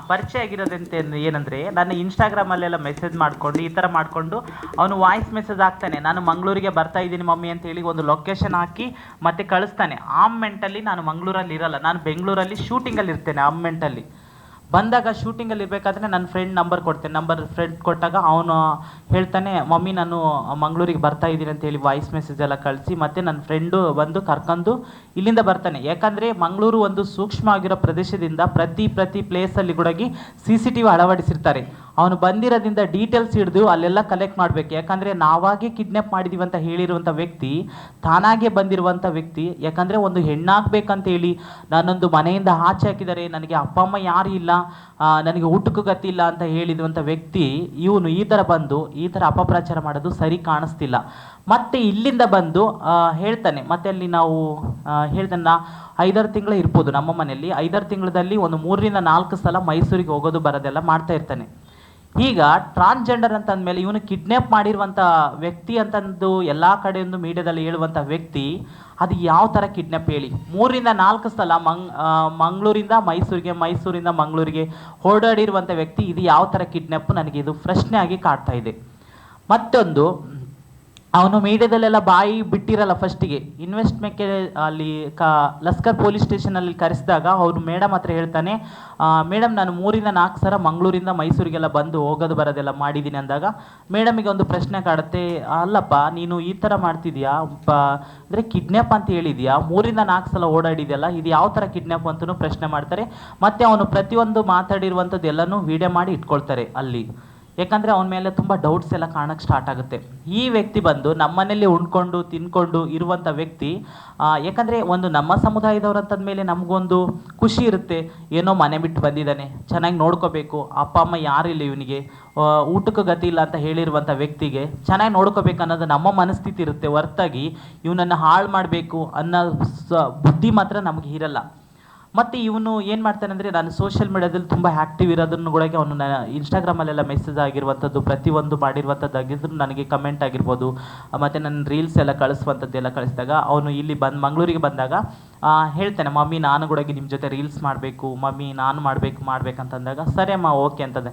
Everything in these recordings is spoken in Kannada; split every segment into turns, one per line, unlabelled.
ಪರಿಚಯ ಆಗಿರೋದಂತೆ ಏನಂದರೆ ನನ್ನ ಇನ್ಸ್ಟಾಗ್ರಾಮಲ್ಲೆಲ್ಲ ಮೆಸೇಜ್ ಮಾಡಿಕೊಂಡು ಈ ಥರ ಮಾಡಿಕೊಂಡು ಅವನು ವಾಯ್ಸ್ ಮೆಸೇಜ್ ಹಾಕ್ತಾನೆ, ನಾನು ಮಂಗಳೂರಿಗೆ ಬರ್ತಾ ಇದ್ದೀನಿ ಮಮ್ಮಿ ಅಂತೇಳಿ ಒಂದು ಲೊಕೇಶನ್ ಹಾಕಿ ಮತ್ತೆ ಕಳಿಸ್ತಾನೆ. ಆ ಮೆಂಟಲ್ಲಿ ನಾನು ಮಂಗಳೂರಲ್ಲಿ ಇರಲ್ಲ, ನಾನು ಬೆಂಗಳೂರಲ್ಲಿ ಶೂಟಿಂಗಲ್ಲಿ ಇರ್ತೇನೆ. ಆ ಮೆಂಟಲ್ಲಿ ಬಂದಾಗ ಶೂಟಿಂಗಲ್ಲಿ ಇರಬೇಕಾದ್ರೆ ನನ್ನ ಫ್ರೆಂಡ್ ನಂಬರ್ ಕೊಡ್ತೇನೆ. ಫ್ರೆಂಡ್ ಕೊಟ್ಟಾಗ ಅವನು ಹೇಳ್ತಾನೆ, ಮಮ್ಮಿ ನಾನು ಮಂಗಳೂರಿಗೆ ಬರ್ತಾ ಇದ್ದೀನಿ ಅಂತೇಳಿ ವಾಯ್ಸ್ ಮೆಸೇಜ್ ಎಲ್ಲ ಕಳಿಸಿ ಮತ್ತು ನನ್ನ ಫ್ರೆಂಡು ಬಂದು ಕರ್ಕೊಂಡು ಇಲ್ಲಿಂದ ಬರ್ತಾನೆ. ಯಾಕಂದರೆ ಮಂಗಳೂರು ಒಂದು ಸೂಕ್ಷ್ಮ ಆಗಿರೋ ಪ್ರದೇಶದಿಂದ ಪ್ರತಿ ಪ್ಲೇಸಲ್ಲಿ ಕೂಡ CCTV ಅಳವಡಿಸಿರ್ತಾರೆ. ಅವನು ಬಂದಿರೋದ್ರಿಂದ ಡೀಟೇಲ್ಸ್ ಹಿಡಿದು ಅಲ್ಲೆಲ್ಲ ಕಲೆಕ್ಟ್ ಮಾಡಬೇಕು. ಯಾಕಂದರೆ ನಾವಾಗೆ ಕಿಡ್ನ್ಯಾಪ್ ಮಾಡಿದ್ದೀವಿ ಅಂತ ಹೇಳಿರುವಂಥ ವ್ಯಕ್ತಿ ತಾನಾಗೆ ಬಂದಿರುವಂಥ ವ್ಯಕ್ತಿ. ಯಾಕಂದರೆ ಒಂದು ಹೆಣ್ಣಾಗಬೇಕಂತೇಳಿ ನಾನೊಂದು ಮನೆಯಿಂದ ಆಚೆ ಹಾಕಿದ್ದಾರೆ, ನನಗೆ ಅಪ್ಪ ಅಮ್ಮ ಯಾರೂ ಇಲ್ಲ, ನನಗೆ ಊಟಕ್ಕೂ ಗತಿ ಇಲ್ಲ ಅಂತ ಹೇಳಿರುವಂಥ ವ್ಯಕ್ತಿ ಇವನು ಈ ಥರ ಬಂದು ಈ ಥರ ಅಪಪ್ರಚಾರ ಮಾಡೋದು ಸರಿ ಕಾಣಿಸ್ತಿಲ್ಲ. ಮತ್ತು ಇಲ್ಲಿಂದ ಬಂದು ಹೇಳ್ತಾನೆ, ಮತ್ತೆ ಅಲ್ಲಿ ನಾವು ಹೇಳ್ತಾನೆ 5-6 ತಿಂಗಳು ಇರ್ಬೋದು ನಮ್ಮ ಮನೆಯಲ್ಲಿ. 5-6 ತಿಂಗಳಲ್ಲಿ ಒಂದು 3-4 ಸಲ ಮೈಸೂರಿಗೆ ಹೋಗೋದು ಬರೋದೆಲ್ಲ ಮಾಡ್ತಾ ಇರ್ತಾನೆ. ಈಗ ಟ್ರಾನ್ಸ್ಜೆಂಡರ್ ಅಂತಂದಮೇಲೆ ಇವನು ಕಿಡ್ನ್ಯಾಪ್ ಮಾಡಿರುವಂಥ ವ್ಯಕ್ತಿ ಅಂತಂದು ಎಲ್ಲ ಕಡೆಯೊಂದು ಮೀಡಿಯಾದಲ್ಲಿ ಹೇಳುವಂಥ ವ್ಯಕ್ತಿ ಅದು ಯಾವ ಥರ ಕಿಡ್ನ್ಯಾಪ್ ಹೇಳಿ 3-4 ಸಲ ಮಂಗಳೂರಿಂದ ಮೈಸೂರಿಗೆ, ಮೈಸೂರಿಂದ ಮಂಗಳೂರಿಗೆ ಓಡಾಡಿರುವಂಥ ವ್ಯಕ್ತಿ ಇದು ಯಾವ ಥರ ಕಿಡ್ನ್ಯಾಪ್? ನನಗೆ ಇದು ಪ್ರಶ್ನೆ ಆಗಿ ಕಾಡ್ತಾ ಇದೆ. ಮತ್ತೊಂದು, ಅವನು ಮೀಡಿಯಾದಲ್ಲೆಲ್ಲ ಬಾಯಿ ಬಿಟ್ಟಿರಲ್ಲ. ಫಸ್ಟಿಗೆ ಇನ್ವೆಸ್ಟ್ಮೆಂಟ್ಗೆ ಅಲ್ಲಿ ಲಸ್ಕರ್ ಪೊಲೀಸ್ ಸ್ಟೇಷನಲ್ಲಿ ಕರೆಸಿದಾಗ ಅವರು ಮೇಡಮ್ ಹತ್ರ ಹೇಳ್ತಾನೆ, ಮೇಡಮ್ ನಾನು 3-4 ಸಲ ಮಂಗಳೂರಿಂದ ಮೈಸೂರಿಗೆಲ್ಲ ಬಂದು ಹೋಗೋದು ಬರೋದೆಲ್ಲ ಮಾಡಿದ್ದೀನಿ ಅಂದಾಗ ಮೇಡಮಿಗೆ ಒಂದು ಪ್ರಶ್ನೆ ಕಾಡುತ್ತೆ, ಅಲ್ಲಪ್ಪ ನೀನು ಈ ಥರ ಮಾಡ್ತಿದ್ಯಾ ಅಂದರೆ ಕಿಡ್ನ್ಯಾಪ್ ಅಂತ ಹೇಳಿದ್ಯಾ, 3-4 ಸಲ ಓಡಾಡಿದೆಯಲ್ಲ, ಇದು ಯಾವ ಥರ ಕಿಡ್ನ್ಯಾಪ್ ಅಂತಲೂ ಪ್ರಶ್ನೆ ಮಾಡ್ತಾರೆ. ಮತ್ತು ಅವನು ಪ್ರತಿಯೊಂದು ಮಾತಾಡಿರುವಂಥದ್ದು ಎಲ್ಲನೂ ವಿಡಿಯೋ ಮಾಡಿ ಇಟ್ಕೊಳ್ತಾರೆ ಅಲ್ಲಿ. ಯಾಕಂದರೆ ಅವನ ಮೇಲೆ ತುಂಬ ಡೌಟ್ಸ್ ಎಲ್ಲ ಕಾಣಕ್ಕೆ ಸ್ಟಾರ್ಟ್ ಆಗುತ್ತೆ. ಈ ವ್ಯಕ್ತಿ ಬಂದು ನಮ್ಮನೇಲಿ ಉಣ್ಕೊಂಡು ತಿನ್ಕೊಂಡು ಇರುವಂಥ ವ್ಯಕ್ತಿ. ಯಾಕಂದರೆ ಒಂದು ನಮ್ಮ ಸಮುದಾಯದವ್ರು ಅಂತಂದಮೇಲೆ ನಮಗೊಂದು ಖುಷಿ ಇರುತ್ತೆ, ಏನೋ ಮನೆ ಬಿಟ್ಟು ಬಂದಿದ್ದಾನೆ, ಚೆನ್ನಾಗಿ ನೋಡ್ಕೋಬೇಕು, ಅಪ್ಪ ಅಮ್ಮ ಯಾರಿಲ್ಲ ಇವನಿಗೆ, ಊಟಕ್ಕೂ ಗತಿ ಇಲ್ಲ ಅಂತ ಹೇಳಿರುವಂಥ ವ್ಯಕ್ತಿಗೆ ಚೆನ್ನಾಗಿ ನೋಡ್ಕೋಬೇಕು ಅನ್ನೋದು ನಮ್ಮ ಮನಸ್ಥಿತಿ ಇರುತ್ತೆ. ಹೊರತಾಗಿ ಇವನನ್ನು ಹಾಳು ಮಾಡಬೇಕು ಅನ್ನೋ ಬುದ್ಧಿ ಮಾತ್ರ ನಮಗೆ ಇರಲ್ಲ. ಮತ್ತು ಇವನು ಏನು ಮಾಡ್ತಾನೆ ಅಂದರೆ, ನಾನು ಸೋಷಿಯಲ್ ಮೀಡಿಯಾದಲ್ಲಿ ತುಂಬ ಆ್ಯಕ್ಟಿವ್ ಇರೋದನ್ನು ಕೂಡ ಅವನು ಇನ್ಸ್ಟಾಗ್ರಾಮಲ್ಲೆಲ್ಲ ಮೆಸೇಜ್ ಆಗಿರುವಂಥದ್ದು ಪ್ರತಿಯೊಂದು ಮಾಡಿರುವಂಥದ್ದಾಗಿದ್ರು ನನಗೆ ಕಮೆಂಟ್ ಆಗಿರ್ಬೋದು, ಮತ್ತು ನನ್ನ ರೀಲ್ಸ್ ಎಲ್ಲ ಕಳಿಸುವಂಥದ್ದೆಲ್ಲ ಕಳಿಸಿದಾಗ ಅವನು ಇಲ್ಲಿ ಮಂಗಳೂರಿಗೆ ಬಂದಾಗ ಹೇಳ್ತಾನೆ, ಮಮ್ಮಿ ನಾನು ಕೂಡ ನಿಮ್ಮ ಜೊತೆ ರೀಲ್ಸ್ ಮಾಡಬೇಕು, ಮಮ್ಮಿ ನಾನು ಮಾಡ್ಬೇಕಂತಂದಾಗ ಸರಿ ಅಮ್ಮ ಓಕೆ ಅಂತಂದೆ.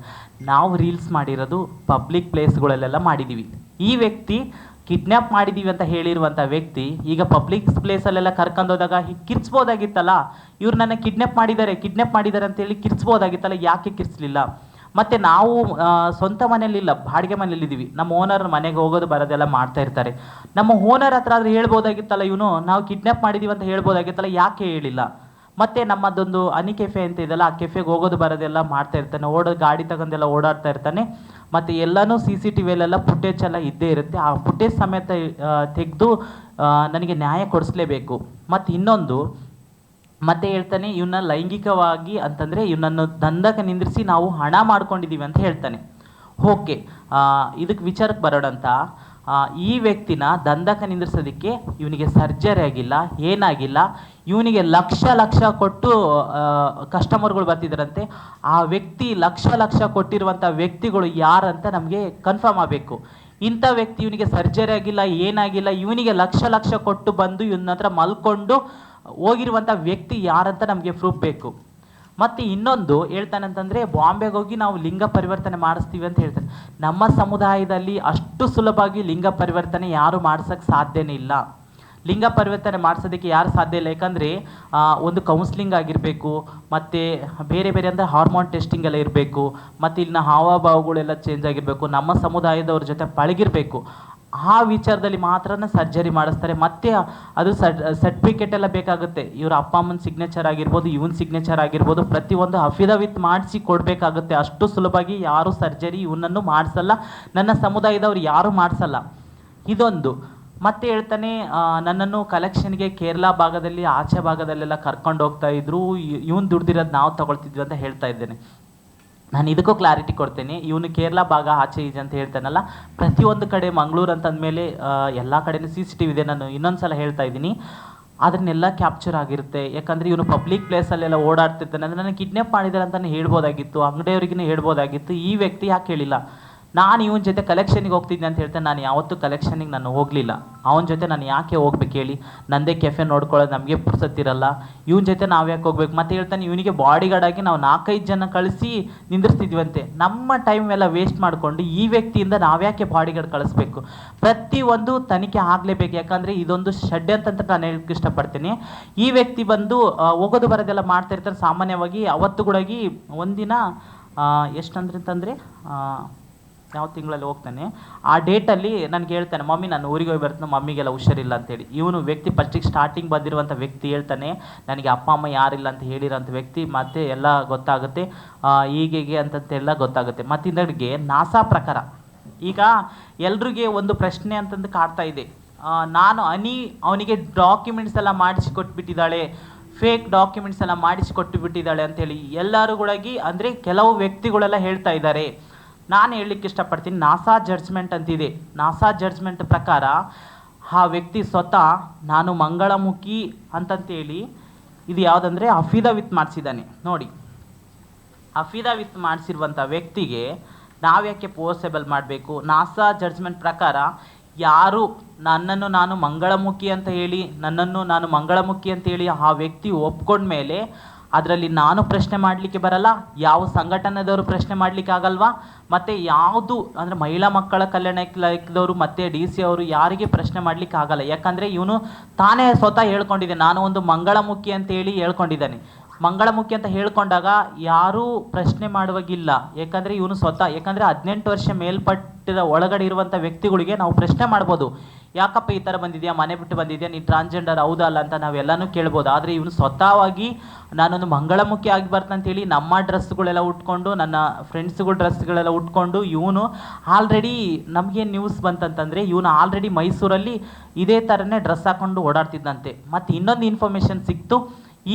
ನಾವು ರೀಲ್ಸ್ ಮಾಡಿರೋದು ಪಬ್ಲಿಕ್ ಪ್ಲೇಸ್ಗಳಲ್ಲೆಲ್ಲ ಮಾಡಿದ್ದೀವಿ. ಈ ವ್ಯಕ್ತಿ ಕಿಡ್ನ್ಯಾಪ್ ಮಾಡಿದ್ದೀವಿ ಅಂತ ಹೇಳಿರುವಂಥ ವ್ಯಕ್ತಿ ಈಗ ಪಬ್ಲಿಕ್ ಪ್ಲೇಸಲ್ಲೆಲ್ಲ ಕರ್ಕೊಂಡೋದಾಗ ಹೀಗೆ ಕಿರ್ಚ್ಬೋದಾಗಿತ್ತಲ್ಲ, ಇವ್ರು ನನ್ನ ಕಿಡ್ನ್ಯಾಪ್ ಮಾಡಿದ್ದಾರೆ ಅಂತೇಳಿ ಕಿರ್ಚ್ಬೋದಾಗಿತ್ತಲ್ಲ, ಯಾಕೆ ಕಿರ್ಚಲಿಲ್ಲ? ಮತ್ತು ನಾವು ಸ್ವಂತ ಮನೆಯಲ್ಲಿಲ್ಲ, ಬಾಡಿಗೆ ಮನೇಲಿದ್ದೀವಿ. ನಮ್ಮ ಓನರ್ ಮನೆಗೆ ಹೋಗೋದು ಬರೋದೆಲ್ಲ ಮಾಡ್ತಾ ಇರ್ತಾರೆ. ನಮ್ಮ ಓನರ್ ಹತ್ರ ಆದರೂ ಹೇಳ್ಬೋದಾಗಿತ್ತಲ್ಲ, ಇವನು ನಾವು ಕಿಡ್ನ್ಯಾಪ್ ಮಾಡಿದ್ದೀವಿ ಅಂತ ಹೇಳ್ಬೋದಾಗಿತ್ತಲ್ಲ, ಯಾಕೆ ಹೇಳಿಲ್ಲ? ಮತ್ತು ನಮ್ಮದೊಂದು ಅನಿ ಕೆಫೆ ಅಂತ ಇದೆಯಲ್ಲ, ಆ ಕೆಫೆಗೆ ಹೋಗೋದು ಬರೋದೆಲ್ಲ ಮಾಡ್ತಾ ಇರ್ತಾನೆ, ಗಾಡಿ ತಗೊಂಡೆಲ್ಲ ಓಡಾಡ್ತಾ ಇರ್ತಾನೆ. ಮತ್ತು ಎಲ್ಲನೂ CCTVಯಲ್ಲೆಲ್ಲ ಫುಟೇಜ್ ಎಲ್ಲ ಇದ್ದೇ ಇರುತ್ತೆ. ಆ ಫುಟೇಜ್ ಸಮೇತ ತೆಗೆದು ನನಗೆ ನ್ಯಾಯ ಕೊಡಿಸ್ಲೇಬೇಕು. ಮತ್ತು ಇನ್ನೊಂದು ಮತ್ತೆ ಹೇಳ್ತಾನೆ, ಇವನ್ನ ಲೈಂಗಿಕವಾಗಿ ಅಂತಂದರೆ ಇವನನ್ನು ದಂಧಕ್ಕೆ ನಿಂದಿರಿಸಿ ನಾವು ಹಣ ಮಾಡ್ಕೊಂಡಿದ್ದೀವಿ ಅಂತ ಹೇಳ್ತಾನೆ. ಓಕೆ, ಇದಕ್ಕೆ ವಿಚಾರಕ್ಕೆ ಬರೋಣಂತ. ಈ ವ್ಯಕ್ತಿನ ದಂಧಕ್ಕೆ ನಿಂದಿರಿಸೋದಕ್ಕೆ ಇವನಿಗೆ ಸರ್ಜರಿ ಆಗಿಲ್ಲ, ಏನಾಗಿಲ್ಲ. ಇವನಿಗೆ ಲಕ್ಷ ಕೊಟ್ಟು ಕಸ್ಟಮರ್ಗಳು ಬರ್ತಿದ್ದಾರಂತೆ. ಆ ವ್ಯಕ್ತಿ ಲಕ್ಷ ಕೊಟ್ಟಿರುವಂಥ ವ್ಯಕ್ತಿಗಳು ಯಾರಂತ ನಮಗೆ ಕನ್ಫರ್ಮ್ ಆಗಬೇಕು. ಇಂಥ ವ್ಯಕ್ತಿ ಇವನಿಗೆ ಸರ್ಜರಿ ಆಗಿಲ್ಲ, ಏನಾಗಿಲ್ಲ, ಇವನಿಗೆ ಲಕ್ಷ ಕೊಟ್ಟು ಬಂದು ಇವನ ಹತ್ರ ಮಲ್ಕೊಂಡು ಹೋಗಿರುವಂಥ ವ್ಯಕ್ತಿ ಯಾರಂತ ನಮಗೆ ಪ್ರೂಫ್ ಬೇಕು. ಮತ್ತು ಇನ್ನೊಂದು ಹೇಳ್ತಾನಂತಂದರೆ, ಬಾಂಬೆಗೆ ಹೋಗಿ ನಾವು ಲಿಂಗ ಪರಿವರ್ತನೆ ಮಾಡಿಸ್ತೀವಿ ಅಂತ ಹೇಳ್ತಾನೆ. ನಮ್ಮ ಸಮುದಾಯದಲ್ಲಿ ಅಷ್ಟು ಸುಲಭವಾಗಿ ಲಿಂಗ ಪರಿವರ್ತನೆ ಯಾರು ಮಾಡ್ಸೋಕ್ಕೆ ಸಾಧ್ಯನೇ ಇಲ್ಲ. ಲಿಂಗ ಪರಿವರ್ತನೆ ಮಾಡಿಸೋದಕ್ಕೆ ಯಾರು ಸಾಧ್ಯ ಇಲ್ಲ. ಯಾಕಂದರೆ ಒಂದು ಕೌನ್ಸ್ಲಿಂಗ್ ಆಗಿರಬೇಕು, ಮತ್ತು ಬೇರೆ ಅಂದರೆ ಹಾರ್ಮೋನ್ ಟೆಸ್ಟಿಂಗ್ ಎಲ್ಲ ಇರಬೇಕು, ಮತ್ತು ಇಲ್ಲಿನ ಹಾವಭಾವಗಳೆಲ್ಲ ಚೇಂಜ್ ಆಗಿರಬೇಕು, ನಮ್ಮ ಸಮುದಾಯದವ್ರ ಜೊತೆ ಪಳಗಿರಬೇಕು. ಆ ವಿಚಾರದಲ್ಲಿ ಮಾತ್ರ ಸರ್ಜರಿ ಮಾಡಿಸ್ತಾರೆ. ಮತ್ತು ಅದು ಸರ್ಟಿಫಿಕೇಟ್ ಎಲ್ಲ ಬೇಕಾಗುತ್ತೆ. ಇವ್ರ ಅಪ್ಪ ಅಮ್ಮನ ಸಿಗ್ನೇಚರ್ ಆಗಿರ್ಬೋದು, ಇವನ್ ಸಿಗ್ನೇಚರ್ ಆಗಿರ್ಬೋದು, ಪ್ರತಿಯೊಂದು ಅಫಿಡವಿಟ್ ಮಾಡಿಸಿ ಕೊಡಬೇಕಾಗುತ್ತೆ. ಅಷ್ಟು ಸುಲಭವಾಗಿ ಯಾರೂ ಸರ್ಜರಿ ಇವನನ್ನು ಮಾಡಿಸಲ್ಲ, ನನ್ನ ಸಮುದಾಯದವ್ರು ಯಾರೂ ಮಾಡಿಸಲ್ಲ. ಇದೊಂದು. ಮತ್ತೆ ಹೇಳ್ತಾನೆ, ನನ್ನನ್ನು ಕಲೆಕ್ಷನ್ಗೆ ಕೇರಳ ಭಾಗದಲ್ಲಿ ಆಚೆ ಭಾಗದಲ್ಲೆಲ್ಲ ಕರ್ಕೊಂಡು ಹೋಗ್ತಾ ಇದ್ರು, ಇವನು ದುಡ್ದಿರೋದು ನಾವು ತಗೊಳ್ತಿದ್ವಿ ಅಂತ ಹೇಳ್ತಾ ಇದ್ದೇನೆ. ನಾನು ಇದಕ್ಕೂ ಕ್ಲಾರಿಟಿ ಕೊಡ್ತೇನೆ. ಇವನು ಕೇರಳ ಭಾಗ ಆಚೆ ಈಜೆ ಅಂತ ಹೇಳ್ತಾನಲ್ಲ, ಪ್ರತಿಯೊಂದು ಕಡೆ ಮಂಗಳೂರು ಅಂತಂದಮೇಲೆ ಎಲ್ಲ ಕಡೆಯೂ CCTV ಇದೆ. ನಾನು ಇನ್ನೊಂದು ಸಲ ಹೇಳ್ತಾ ಇದ್ದೀನಿ, ಅದನ್ನೆಲ್ಲ ಕ್ಯಾಪ್ಚರ್ ಆಗಿರುತ್ತೆ. ಯಾಕಂದರೆ ಇವನು ಪಬ್ಲಿಕ್ ಪ್ಲೇಸಲ್ಲೆಲ್ಲ ಓಡಾಡ್ತಿರ್ತಾನೆ. ಅಂದರೆ ನನಗೆ ಕಿಡ್ನ್ಯಾಪ್ ಮಾಡಿದ್ದಾರೆ ಅಂತಲೇ ಹೇಳ್ಬೋದಾಗಿತ್ತು, ಅಂಗಡಿಯವ್ರಿಗೂ ಹೇಳ್ಬೋದಾಗಿತ್ತು. ಈ ವ್ಯಕ್ತಿ ಯಾಕೆ ಹೇಳಿಲ್ಲ? ನಾನು ಇವನ ಜೊತೆ ಕಲೆಕ್ಷನಿಗೆ ಹೋಗ್ತಿದ್ದೆ ಅಂತ ಹೇಳ್ತೇನೆ. ನಾನು ಯಾವತ್ತೂ ಕಲೆಕ್ಷನಿಗೆ ನಾನು ಹೋಗಲಿಲ್ಲ. ಅವನ ಜೊತೆ ನಾನು ಯಾಕೆ ಹೋಗ್ಬೇಕು ಹೇಳಿ, ನಂದೇ ಕೆಫೆ ನೋಡ್ಕೊಳ್ಳೋದು ನಮಗೆ ಪುರ್ಸತ್ತಿರಲ್ಲ. ಇವನ ಜೊತೆ ನಾವು ಯಾಕೆ ಹೋಗ್ಬೇಕು? ಮತ್ತೆ ಹೇಳ್ತಾನೆ ಇವನಿಗೆ ಬಾಡಿ ಗಾರ್ಡ್ ಆಗಿ ನಾವು 4-5 ಜನ ಕಳಿಸಿ ನಿಂದಿರ್ತಿದ್ವಂತೆ. ನಮ್ಮ ಟೈಮ್ ಎಲ್ಲ ವೇಸ್ಟ್ ಮಾಡಿಕೊಂಡು ಈ ವ್ಯಕ್ತಿಯಿಂದ ನಾವ್ಯಾಕೆ ಬಾಡಿ ಗಾರ್ಡ್ ಕಳಿಸ್ಬೇಕು? ಪ್ರತಿಯೊಂದು ತನಿಖೆ ಆಗಲೇಬೇಕು. ಯಾಕಂದರೆ ಇದೊಂದು ಷಡ್ಯಂತ್ರ ಅಂತ ನಾನು ಹೇಳಕ್ಕೆ ಇಷ್ಟಪಡ್ತೀನಿ. ಈ ವ್ಯಕ್ತಿ ಬಂದು ಹೋಗೋದು ಬರೋದೆಲ್ಲ ಮಾಡ್ತಾ ಇರ್ತಾರೆ ಸಾಮಾನ್ಯವಾಗಿ. ಅವತ್ತು ಕೂಡ ಒಂದಿನ ಎಷ್ಟಂದ್ರೆ ಯಾವ ತಿಂಗಳಲ್ಲಿ ಹೋಗ್ತಾನೆ, ಆ ಡೇಟಲ್ಲಿ ನನಗೆ ಹೇಳ್ತಾನೆ, ಮಮ್ಮಿ ನಾನು ಊರಿಗೆ ಹೋಗಿ ಬರ್ತಾನೆ, ಮಮ್ಮಿಗೆಲ್ಲ ಹುಷಾರಿಲ್ಲ ಅಂತೇಳಿ. ಇವನು ವ್ಯಕ್ತಿ ಫಸ್ಟಿಗೆ ಸ್ಟಾರ್ಟಿಂಗ್ ಬಂದಿರುವಂಥ ವ್ಯಕ್ತಿ ಹೇಳ್ತಾನೆ, ನನಗೆ ಅಪ್ಪ ಅಮ್ಮ ಯಾರಿಲ್ಲ ಅಂತ ಹೇಳಿರೋಂಥ ವ್ಯಕ್ತಿ. ಮತ್ತೆ ಎಲ್ಲ ಗೊತ್ತಾಗುತ್ತೆ, ಹೀಗೆ ಅಂತಂತೆಲ್ಲ ಗೊತ್ತಾಗುತ್ತೆ. ಮತ್ತು ಹಿಂದಡಿಗೆ ನಾಸಾ ಪ್ರಕಾರ ಈಗ ಎಲ್ರಿಗೆ ಒಂದು ಪ್ರಶ್ನೆ ಅಂತಂದು ಕಾಡ್ತಾ ಇದೆ. ನಾನು ಅವನಿಗೆ ಡಾಕ್ಯುಮೆಂಟ್ಸ್ ಎಲ್ಲ ಮಾಡಿಸಿಕೊಟ್ಬಿಟ್ಟಿದ್ದಾಳೆ, ಫೇಕ್ ಡಾಕ್ಯುಮೆಂಟ್ಸ್ ಎಲ್ಲ ಮಾಡಿಸಿಕೊಟ್ಟು ಬಿಟ್ಟಿದ್ದಾಳೆ ಅಂತೇಳಿ ಎಲ್ಲರೂ ಕೂಡ ಅಂದರೆ ಕೆಲವು ವ್ಯಕ್ತಿಗಳೆಲ್ಲ ಹೇಳ್ತಾ ಇದ್ದಾರೆ. ನಾನು ಹೇಳಲಿಕ್ಕೆ ಇಷ್ಟಪಡ್ತೀನಿ, ನಾಸಾ ಜಡ್ಜ್ಮೆಂಟ್ ಅಂತಿದೆ. ನಾಸಾ ಜಡ್ಜ್ಮೆಂಟ್ ಪ್ರಕಾರ ಆ ವ್ಯಕ್ತಿ ಸ್ವತಃ ನಾನು ಮಂಗಳಮುಖಿ ಅಂತಂತೇಳಿ ಇದು ಯಾವುದಂದರೆ ಅಫಿಡವಿಟ್ ಮಾಡಿಸಿದ್ದಾನೆ ನೋಡಿ. ಅಫಿಡವಿಟ್ ಮಾಡಿಸಿರುವಂಥ ವ್ಯಕ್ತಿಗೆ ನಾವ್ಯಾಕೆ ಪೋಸೆಬಲ್ ಮಾಡಬೇಕು? ನಾಸಾ ಜಡ್ಜ್ಮೆಂಟ್ ಪ್ರಕಾರ ಯಾರು ನನ್ನನ್ನು ನಾನು ಮಂಗಳಮುಖಿ ಅಂತ ಹೇಳಿ ಆ ವ್ಯಕ್ತಿ ಒಪ್ಕೊಂಡ್ಮೇಲೆ ಅದರಲ್ಲಿ ನಾನು ಪ್ರಶ್ನೆ ಮಾಡಲಿಕ್ಕೆ ಬರಲ್ಲ, ಯಾವ ಸಂಘಟನೆದವರು ಪ್ರಶ್ನೆ ಮಾಡಲಿಕ್ಕೆ ಆಗಲ್ವಾ, ಮತ್ತು ಯಾವುದು ಅಂದರೆ ಮಹಿಳಾ ಮಕ್ಕಳ ಕಲ್ಯಾಣ ಇಲಾಖೆದವರು ಮತ್ತು DC ಅವರು ಯಾರಿಗೆ ಪ್ರಶ್ನೆ ಮಾಡಲಿಕ್ಕೆ ಆಗಲ್ಲ. ಯಾಕಂದರೆ ಇವನು ತಾನೇ ಸ್ವತಃ ಹೇಳ್ಕೊಂಡಿದ್ದೆ, ನಾನು ಒಂದು ಮಂಗಳಮುಖಿ ಅಂತೇಳಿ ಹೇಳ್ಕೊಂಡಿದ್ದಾನೆ. ಮಂಗಳಮುಖಿ ಅಂತ ಹೇಳ್ಕೊಂಡಾಗ ಯಾರೂ ಪ್ರಶ್ನೆ ಮಾಡುವಾಗಿಲ್ಲ. ಯಾಕಂದರೆ ಇವನು ಸ್ವತಃ 18 ವರ್ಷ ಮೇಲ್ಪಟ್ಟಿರ ಒಳಗಡೆ ಇರುವಂಥ ವ್ಯಕ್ತಿಗಳಿಗೆ ನಾವು ಪ್ರಶ್ನೆ ಮಾಡ್ಬೋದು, ಯಾಕಪ್ಪ ಈ ಥರ ಬಂದಿದೆಯಾ, ಮನೆ ಬಿಟ್ಟು ಬಂದಿದೆಯಾ, ನೀನು ಟ್ರಾನ್ಸ್ಜೆಂಡರ್ ಹೌದಾ ಅಲ್ಲ ಅಂತ ನಾವೆಲ್ಲನೂ ಕೇಳ್ಬೋದು. ಆದರೆ ಇವನು ಸ್ವತಃವಾಗಿ ನಾನೊಂದು ಮಂಗಳಮುಖಿ ಆಗಿ ಬರ್ತಂತೇಳಿ ನಮ್ಮ ಡ್ರೆಸ್ಗಳೆಲ್ಲ ಉಟ್ಕೊಂಡು, ನನ್ನ ಫ್ರೆಂಡ್ಸ್ಗಳ ಡ್ರೆಸ್ಗಳೆಲ್ಲ ಉಟ್ಕೊಂಡು ಇವನು ಆಲ್ರೆಡಿ ನಮಗೇನು ನ್ಯೂಸ್ ಬಂತಂತಂದರೆ ಇವನು ಆಲ್ರೆಡಿ ಮೈಸೂರಲ್ಲಿ ಇದೇ ಥರನೇ ಡ್ರೆಸ್ ಹಾಕ್ಕೊಂಡು ಓಡಾಡ್ತಿದ್ದಂತೆ. ಮತ್ತು ಇನ್ನೊಂದು ಇನ್ಫಾರ್ಮೇಷನ್ ಸಿಕ್ತು,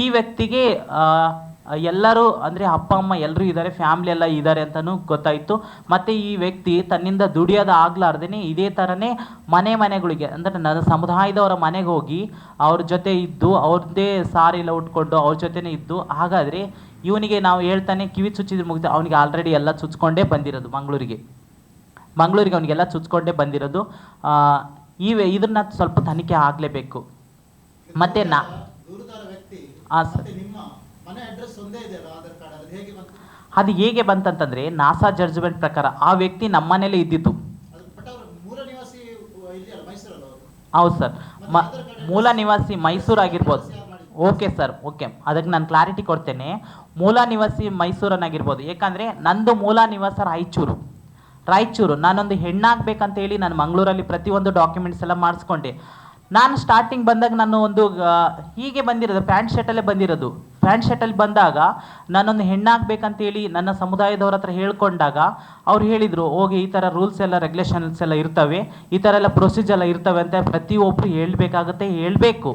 ಈ ವ್ಯಕ್ತಿಗೆ ಎಲ್ಲರೂ ಅಂದರೆ ಅಪ್ಪ ಅಮ್ಮ ಎಲ್ಲರೂ ಇದ್ದಾರೆ, ಫ್ಯಾಮ್ಲಿ ಎಲ್ಲ ಇದ್ದಾರೆ ಅಂತಲೂ ಗೊತ್ತಾಯಿತು. ಮತ್ತು ಈ ವ್ಯಕ್ತಿ ತನ್ನಿಂದ ದುಡಿಯೋದು ಆಗ್ಲಾರ್ದೇ ಇದೇ ಥರನೇ ಮನೆಗಳಿಗೆ ಅಂದರೆ ನನ್ನ ಸಮುದಾಯದವರ ಮನೆಗೆ ಹೋಗಿ ಅವ್ರ ಜೊತೆ ಇದ್ದು, ಅವ್ರದ್ದೇ ಸಾರಿ ಎಲ್ಲ ಉಟ್ಕೊಂಡು ಅವ್ರ ಜೊತೆನೇ ಇದ್ದು. ಹಾಗಾದರೆ ಇವನಿಗೆ ನಾವು ಹೇಳ್ತಾನೆ ಕಿವಿ ಚುಚ್ಚಿದ್ರೆ ಮುಗಿದು ಅವನಿಗೆ ಆಲ್ರೆಡಿ ಎಲ್ಲ ಚುಚ್ಕೊಂಡೇ ಬಂದಿರೋದು, ಮಂಗಳೂರಿಗೆ ಅವನಿಗೆಲ್ಲ ಚುಚ್ಕೊಂಡೇ ಬಂದಿರೋದು. ಇದನ್ನ ಸ್ವಲ್ಪ ತನಿಖೆ ಆಗಲೇಬೇಕು. ಮತ್ತು ಹಾಂ ಸರ್, ಅದು ಹೇಗೆ ಬಂತಂತಂದರೆ ನಾಸಾ ಜಡ್ಜ್ಮೆಂಟ್ ಪ್ರಕಾರ ಆ ವ್ಯಕ್ತಿ ನಮ್ಮನೇಲೇ ಇದ್ದಿತ್ತು. ಹೌದು ಸರ್, ಮೂಲ ನಿವಾಸಿ ಮೈಸೂರು ಆಗಿರ್ಬೋದು. ಓಕೆ ಸರ್, ಓಕೆ, ಅದಕ್ಕೆ ನಾನು ಕ್ಲಾರಿಟಿ ಕೊಡ್ತೇನೆ. ಮೂಲ ನಿವಾಸಿ ಮೈಸೂರನ್ನಾಗಿರ್ಬೋದು. ಯಾಕಂದರೆ ನಂದು ಮೂಲ ನಿವಾಸ ರಾಯಚೂರು. ನಾನೊಂದು ಹೆಣ್ಣಾಗಬೇಕಂತೇಳಿ ನಾನು ಮಂಗಳೂರಲ್ಲಿ ಪ್ರತಿಯೊಂದು ಡಾಕ್ಯುಮೆಂಟ್ಸ್ ಎಲ್ಲ ಮಾಡಿಸ್ಕೊಂಡೆ. ನಾನು ಸ್ಟಾರ್ಟಿಂಗ್ ಬಂದಾಗ ನಾನು ಒಂದು ಹೀಗೆ ಬಂದಿರೋದು, ಪ್ಯಾಂಟ್ ಶರ್ಟಲ್ಲಿ ಬಂದಾಗ ನಾನೊಂದು ಹೆಣ್ಣಾಗಬೇಕಂತೇಳಿ ನನ್ನ ಸಮುದಾಯದವ್ರ ಹತ್ರ ಹೇಳ್ಕೊಂಡಾಗ ಅವ್ರು ಹೇಳಿದರು, ಹೋಗಿ ಈ ಥರ ರೂಲ್ಸ್ ಎಲ್ಲ ರೆಗ್ಯುಲೇಷನ್ಸ್ ಎಲ್ಲ ಇರ್ತವೆ, ಈ ಥರ ಎಲ್ಲ ಪ್ರೊಸೀಜರ್ ಎಲ್ಲ ಇರ್ತವೆ ಅಂತ ಪ್ರತಿಯೊಬ್ಬರು ಹೇಳಬೇಕು.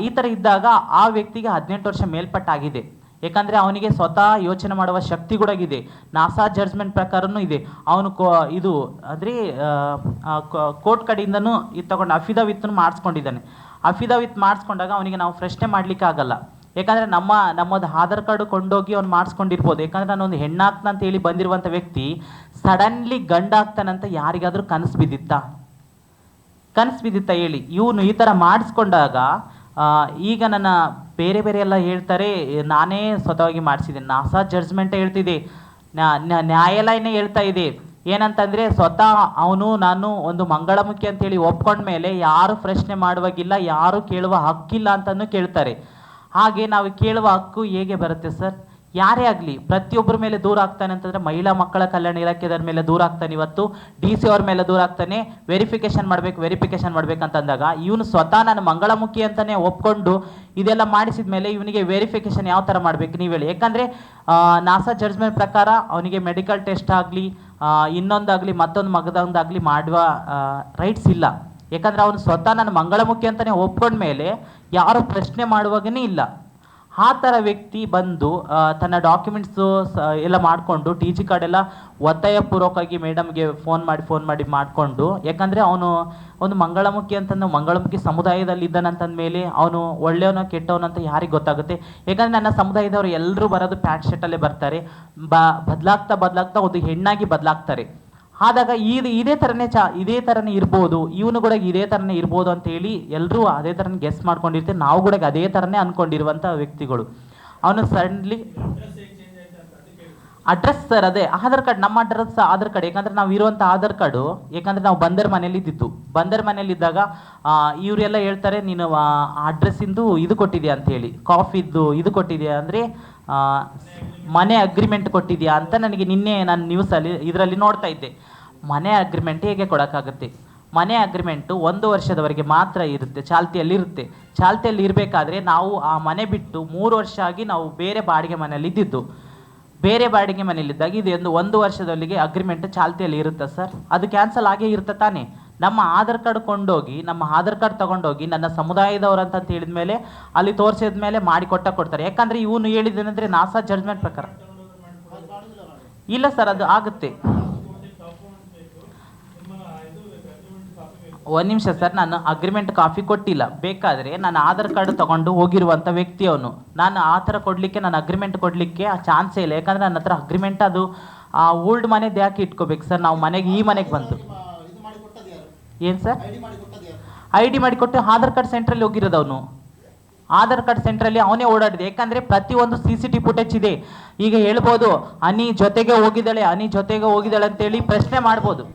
ಈ ಥರ ಇದ್ದಾಗ ಆ ವ್ಯಕ್ತಿಗೆ 18 ವರ್ಷ ಮೇಲ್ಪಟ್ಟಾಗಿದೆ. ಯಾಕಂದರೆ ಅವನಿಗೆ ಸ್ವತಃ ಯೋಚನೆ ಮಾಡುವ ಶಕ್ತಿ ಕೂಡ ಇದೆ. ನಾಸಾ ಜಡ್ಜ್ಮೆಂಟ್ ಪ್ರಕಾರನೂ ಇದೆ. ಅವನು ಇದು ಅಂದರೆ ಕೋರ್ಟ್ ಕಡೆಯಿಂದನೂ ಇದು ತಗೊಂಡು ಅಫಿಡವಿತ್ತನ್ನು ಮಾಡಿಸ್ಕೊಂಡಿದ್ದಾನೆ. ಅಫಿಡವಿತ್ ಮಾಡಿಸ್ಕೊಂಡಾಗ ಅವನಿಗೆ ನಾವು ಪ್ರಶ್ನೆ ಮಾಡಲಿಕ್ಕೆ ಆಗಲ್ಲ. ಯಾಕಂದರೆ ನಮ್ಮದು ಆಧಾರ್ ಕಾರ್ಡು ಕೊಂಡೋಗಿ ಅವ್ನು ಮಾಡಿಸ್ಕೊಂಡಿರ್ಬೋದು. ಯಾಕಂದರೆ ನಾನೊಂದು ಹೆಣ್ಣಾಗ್ತಾನೆ ಅಂತೇಳಿ ಬಂದಿರುವಂಥ ವ್ಯಕ್ತಿ ಸಡನ್ಲಿ ಗಂಡಾಗ್ತಾನಂತ ಯಾರಿಗಾದರೂ ಕನಸು ಬಿದ್ದಿತ್ತಾ ಹೇಳಿ? ಇವನು ಈ ಥರ ಮಾಡಿಸ್ಕೊಂಡಾಗ ಈಗ ನನ್ನ ಬೇರೆ ಎಲ್ಲ ಹೇಳ್ತಾರೆ, ನಾನೇ ಸ್ವತಃವಾಗಿ ಮಾಡಿಸಿದ್ದೀನಿ. ನಾಸಾ ಜಡ್ಜ್ಮೆಂಟೇ ಹೇಳ್ತಿದೆ, ನ್ಯಾಯಾಲಯನೇ ಹೇಳ್ತಾ ಇದೆ ಏನಂತಂದರೆ, ಸ್ವತಃ ನಾನು ಒಂದು ಮಂಗಳಮುಖಿ ಅಂತೇಳಿ ಒಪ್ಕೊಂಡ್ಮೇಲೆ ಯಾರು ಪ್ರಶ್ನೆ ಮಾಡುವಾಗಿಲ್ಲ, ಯಾರು ಕೇಳುವ ಹಕ್ಕಿಲ್ಲ ಅಂತಲೂ ಕೇಳ್ತಾರೆ. ಹಾಗೆ ನಾವು ಕೇಳುವ ಹಕ್ಕು ಹೇಗೆ ಬರುತ್ತೆ ಸರ್? ಯಾರೇ ಆಗಲಿ ಪ್ರತಿಯೊಬ್ಬರ ಮೇಲೆ ದೂರ ಆಗ್ತಾನೆ ಅಂತಂದರೆ ಮಹಿಳಾ ಮಕ್ಕಳ ಕಲ್ಯಾಣ ಇಲಾಖೆದವ್ರ ಮೇಲೆ ದೂರ ಆಗ್ತಾನೆ, ಇವತ್ತು DC ಅವ್ರ ಮೇಲೆ ದೂರ ಆಗ್ತಾನೆ. ವೆರಿಫಿಕೇಷನ್ ಮಾಡ್ಬೇಕಂತಂದಾಗ ಇವನು ಸ್ವತಃ ನಾನು ಮಂಗಳಮುಖಿ ಅಂತಲೇ ಒಪ್ಕೊಂಡು ಇದೆಲ್ಲ ಮಾಡಿಸಿದ ಮೇಲೆ ಇವನಿಗೆ ವೆರಿಫಿಕೇಷನ್ ಯಾವ ಥರ ಮಾಡಬೇಕು ನೀವು ಹೇಳಿ? ಯಾಕಂದರೆ ನಾಸಾ ಜಡ್ಜ್ಮೆಂಟ್ ಪ್ರಕಾರ ಅವನಿಗೆ ಮೆಡಿಕಲ್ ಟೆಸ್ಟ್ ಆಗಲಿ, ಇನ್ನೊಂದಾಗಲಿ, ಮಗದೊಂದಾಗಲಿ ಮಾಡುವ ರೈಟ್ಸ್ ಇಲ್ಲ. ಯಾಕಂದರೆ ಅವನು ಸ್ವತಃ ನಾನು ಮಂಗಳಮುಖಿ ಅಂತಲೇ ಒಪ್ಕೊಂಡ್ಮೇಲೆ ಯಾರು ಪ್ರಶ್ನೆ ಮಾಡುವಾಗನೇ ಇಲ್ಲ. ಆ ಥರ ವ್ಯಕ್ತಿ ಬಂದು ತನ್ನ ಡಾಕ್ಯುಮೆಂಟ್ಸು ಎಲ್ಲ ಮಾಡಿಕೊಂಡು TG ಕಾರ್ಡ್ ಎಲ್ಲ ಒತ್ತಾಯಪೂರ್ವಕವಾಗಿ ಮೇಡಮ್ಗೆ ಫೋನ್ ಮಾಡಿ ಮಾಡಿಕೊಂಡು, ಯಾಕಂದರೆ ಅವನು ಒಂದು ಮಂಗಳಮುಖಿ ಸಮುದಾಯದಲ್ಲಿ ಇದ್ದಾನಂತಂದ ಮೇಲೆ ಅವನು ಒಳ್ಳೆಯವನೋ ಕೆಟ್ಟವನಂತ ಯಾರಿಗೆ ಗೊತ್ತಾಗುತ್ತೆ? ಯಾಕಂದರೆ ನನ್ನ ಸಮುದಾಯದವರು ಎಲ್ಲರೂ ಬರೋದು ಪ್ಯಾಂಟ್ ಶರ್ಟಲ್ಲೇ ಬರ್ತಾರೆ, ಬದಲಾಗ್ತಾ ಒಂದು ಹೆಣ್ಣಾಗಿ ಬದಲಾಗ್ತಾರೆ. ಆದಾಗ ಇದೇ ಥರನೇ ಇರ್ಬೋದು, ಇವನು ಕೂಡ ಇದೇ ಥರನೇ ಇರ್ಬೋದು ಅಂತೇಳಿ ಎಲ್ಲರೂ ಅದೇ ಥರನೇ ಗೆಸ್ ಮಾಡ್ಕೊಂಡಿರ್ತೀವಿ. ನಾವು ಕೂಡ ಅದೇ ಥರನೇ ಅಂದ್ಕೊಂಡಿರುವಂಥ ವ್ಯಕ್ತಿಗಳು. ಅವನು ಸಡನ್ಲಿ ಅಡ್ರೆಸ್ ಸರ್, ಅದೇ ಆಧಾರ್ ಕಾರ್ಡ್, ನಮ್ಮ ಅಡ್ರೆಸ್ ಆಧಾರ್ ಕಾರ್ಡ್. ಯಾಕಂದರೆ ನಾವು ಇರುವಂಥ ಆಧಾರ್ ಕಾರ್ಡು, ಯಾಕಂದರೆ ನಾವು ಬಂದರ್ ಮನೇಲಿ ಇದ್ದಿದ್ದು. ಬಂದರ್ ಮನೇಲಿದ್ದಾಗ ಇವರೆಲ್ಲ ಹೇಳ್ತಾರೆ, ನೀನು ಅಡ್ರೆಸ್ಸಿಂದು ಇದು ಕೊಟ್ಟಿದ್ಯಾ ಅಂತೇಳಿ, ಕಾಫಿದ್ದು ಇದು ಕೊಟ್ಟಿದ್ಯಾ ಅಂದರೆ ಮನೆ ಅಗ್ರಿಮೆಂಟ್ ಕೊಟ್ಟಿದ್ಯಾ ಅಂತ ನನಗೆ ನಿನ್ನೆ ನಾನು ನ್ಯೂಸಲ್ಲಿ ಇದರಲ್ಲಿ ನೋಡ್ತಾ ಇದ್ದೆ. ಮನೆ ಅಗ್ರಿಮೆಂಟ್ ಹೇಗೆ ಕೊಡೋಕ್ಕಾಗುತ್ತೆ? ಮನೆ ಅಗ್ರಿಮೆಂಟು 1 ವರ್ಷದವರೆಗೆ ಮಾತ್ರ ಇರುತ್ತೆ, ಚಾಲ್ತಿಯಲ್ಲಿರುತ್ತೆ. ಚಾಲ್ತಿಯಲ್ಲಿ ಇರಬೇಕಾದ್ರೆ ನಾವು ಆ ಮನೆ ಬಿಟ್ಟು 3 ವರ್ಷ ಆಗಿ ನಾವು ಬೇರೆ ಬಾಡಿಗೆ ಮನೆಯಲ್ಲಿ ಇದ್ದಿದ್ದು. ಬೇರೆ ಬಾಡಿಗೆ ಮನೆಯಲ್ಲಿದ್ದಾಗ ಇದು 1 ವರ್ಷದವರೆಗೆ ಅಗ್ರಿಮೆಂಟ್ ಚಾಲ್ತಿಯಲ್ಲಿ ಇರುತ್ತೆ ಸರ್. ಅದು ಕ್ಯಾನ್ಸಲ್ ಆಗೇ ಇರುತ್ತೆ ತಾನೇ. ನಮ್ಮ ಆಧಾರ್ ಕಾರ್ಡ್ ಕೊಂಡೋಗಿ, ನಮ್ಮ ಆಧಾರ್ ಕಾರ್ಡ್ ತೊಗೊಂಡೋಗಿ ನನ್ನ ಸಮುದಾಯದವರು ಅಂತ ಹೇಳಿದ ಮೇಲೆ ಅಲ್ಲಿ ತೋರಿಸಿದ ಮೇಲೆ ಮಾಡಿ ಕೊಡ್ತಾರೆ. ಯಾಕಂದರೆ ಇವನು ಹೇಳಿದ್ದೇನೆಂದರೆ ನಾಸಾ ಜಡ್ಜ್ಮೆಂಟ್ ಪ್ರಕಾರ ಇಲ್ಲ ಸರ್, ಅದು ಆಗುತ್ತೆ. ಒಂದು ನಿಮಿಷ ಸರ್, ನಾನು ಅಗ್ರಿಮೆಂಟ್ ಕಾಪಿ ಕೊಟ್ಟಿಲ್ಲ. ಬೇಕಾದರೆ ನಾನು ಆಧಾರ್ ಕಾರ್ಡ್ ತೊಗೊಂಡು ಹೋಗಿರುವಂಥ ವ್ಯಕ್ತಿ ಅವನು. ನಾನು ಆ ಥರ ಕೊಡಲಿಕ್ಕೆ, ನಾನು ಅಗ್ರಿಮೆಂಟ್ ಕೊಡಲಿಕ್ಕೆ ಆ ಚಾನ್ಸೇ ಇಲ್ಲ. ಯಾಕಂದರೆ ನನ್ನ ಹತ್ರ ಅಗ್ರಿಮೆಂಟ್ ಅದು ಆ ಓಲ್ಡ್ ಮನೆದು ಯಾಕೆ ಇಟ್ಕೋಬೇಕು ಸರ್? ನಾವು ಮನೆಗೆ ಈ ಮನೆಗೆ ಬಂತು. ಏನು ಸರ್? ID ಮಾಡಿಕೊಟ್ಟು ಆಧಾರ್ ಕಾರ್ಡ್ ಸೆಂಟ್ರಲ್ಲಿ ಹೋಗಿರೋದು ಅವನು. ಆಧಾರ್ ಕಾರ್ಡ್ ಸೆಂಟ್ರಲ್ಲಿ ಅವನೇ ಓಡಾಡಿದೆ. ಯಾಕಂದರೆ ಪ್ರತಿಯೊಂದು CCTV ಫುಟೇಜ್ ಇದೆ. ಈಗ ಹೇಳ್ಬೋದು ಅನಿ ಜೊತೆಗೆ ಹೋಗಿದ್ದಾಳೆ ಅಂತೇಳಿ ಪ್ರಶ್ನೆ ಮಾಡ್ಬೋದು.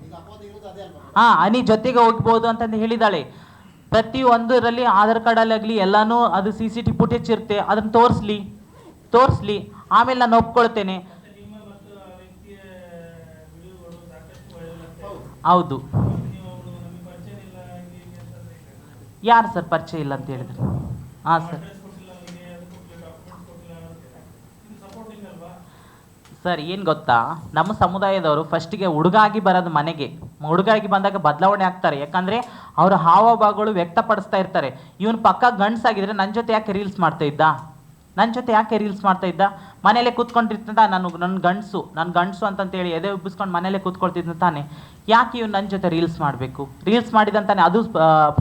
ಅನಿ ಜೊತೆಗೆ ಹೋಗ್ಬೋದು ಅಂತಂದು ಹೇಳಿದಾಳೆ. ಪ್ರತಿಯೊಂದರಲ್ಲಿ ಆಧಾರ್ ಕಾರ್ಡಲ್ಲಿ ಆಗಲಿ ಎಲ್ಲನೂ ಅದು CCTV ಫುಟೇಜ್ ಇರುತ್ತೆ. ಅದನ್ನು ತೋರಿಸ್ಲಿ, ಆಮೇಲೆ ನಾನು ಒಪ್ಕೊಳ್ತೇನೆ. ಹೌದು. ಯಾರು ಸರ್ ಪರಿಚಯ ಇಲ್ಲ ಅಂತ ಹೇಳಿದ್ರು? ಸರ್ ಸರ್ ಏನು ಗೊತ್ತಾ, ನಮ್ಮ ಸಮುದಾಯದವರು ಫಸ್ಟಿಗೆ ಹುಡುಗಾಗಿ ಬರೋದು ಮನೆಗೆ. ಹುಡುಗಾಗಿ ಬಂದಾಗ ಬದಲಾವಣೆ ಆಗ್ತಾರೆ. ಯಾಕಂದರೆ ಅವರ ಹಾವಭಾವಗಳು ವ್ಯಕ್ತಪಡಿಸ್ತಾ ಇರ್ತಾರೆ. ಇವನು ಪಕ್ಕ ಗಂಡ್ಸಾಗಿದ್ರೆ ನನ್ನ ಜೊತೆ ಯಾಕೆ ರೀಲ್ಸ್ ಮಾಡ್ತಾ ಇದ್ದ? ಮನೇಲೆ ಕೂತ್ಕೊಂಡಿರ್ತಂತ ನನ್ನ ಗಂಡಸು ಅಂತಂತೇಳಿ ಎದೆ ಉಬ್ಬಿಸ್ಕೊಂಡು ಮನೇಲೆ ಕೂತ್ಕೊಳ್ತಿದ್ದ ತಾನೆ. ಯಾಕೆ ಇವ್ನು ನನ್ನ ಜೊತೆ ರೀಲ್ಸ್ ಮಾಡಬೇಕು? ರೀಲ್ಸ್ ಮಾಡಿದಂತಾನೆ, ಅದು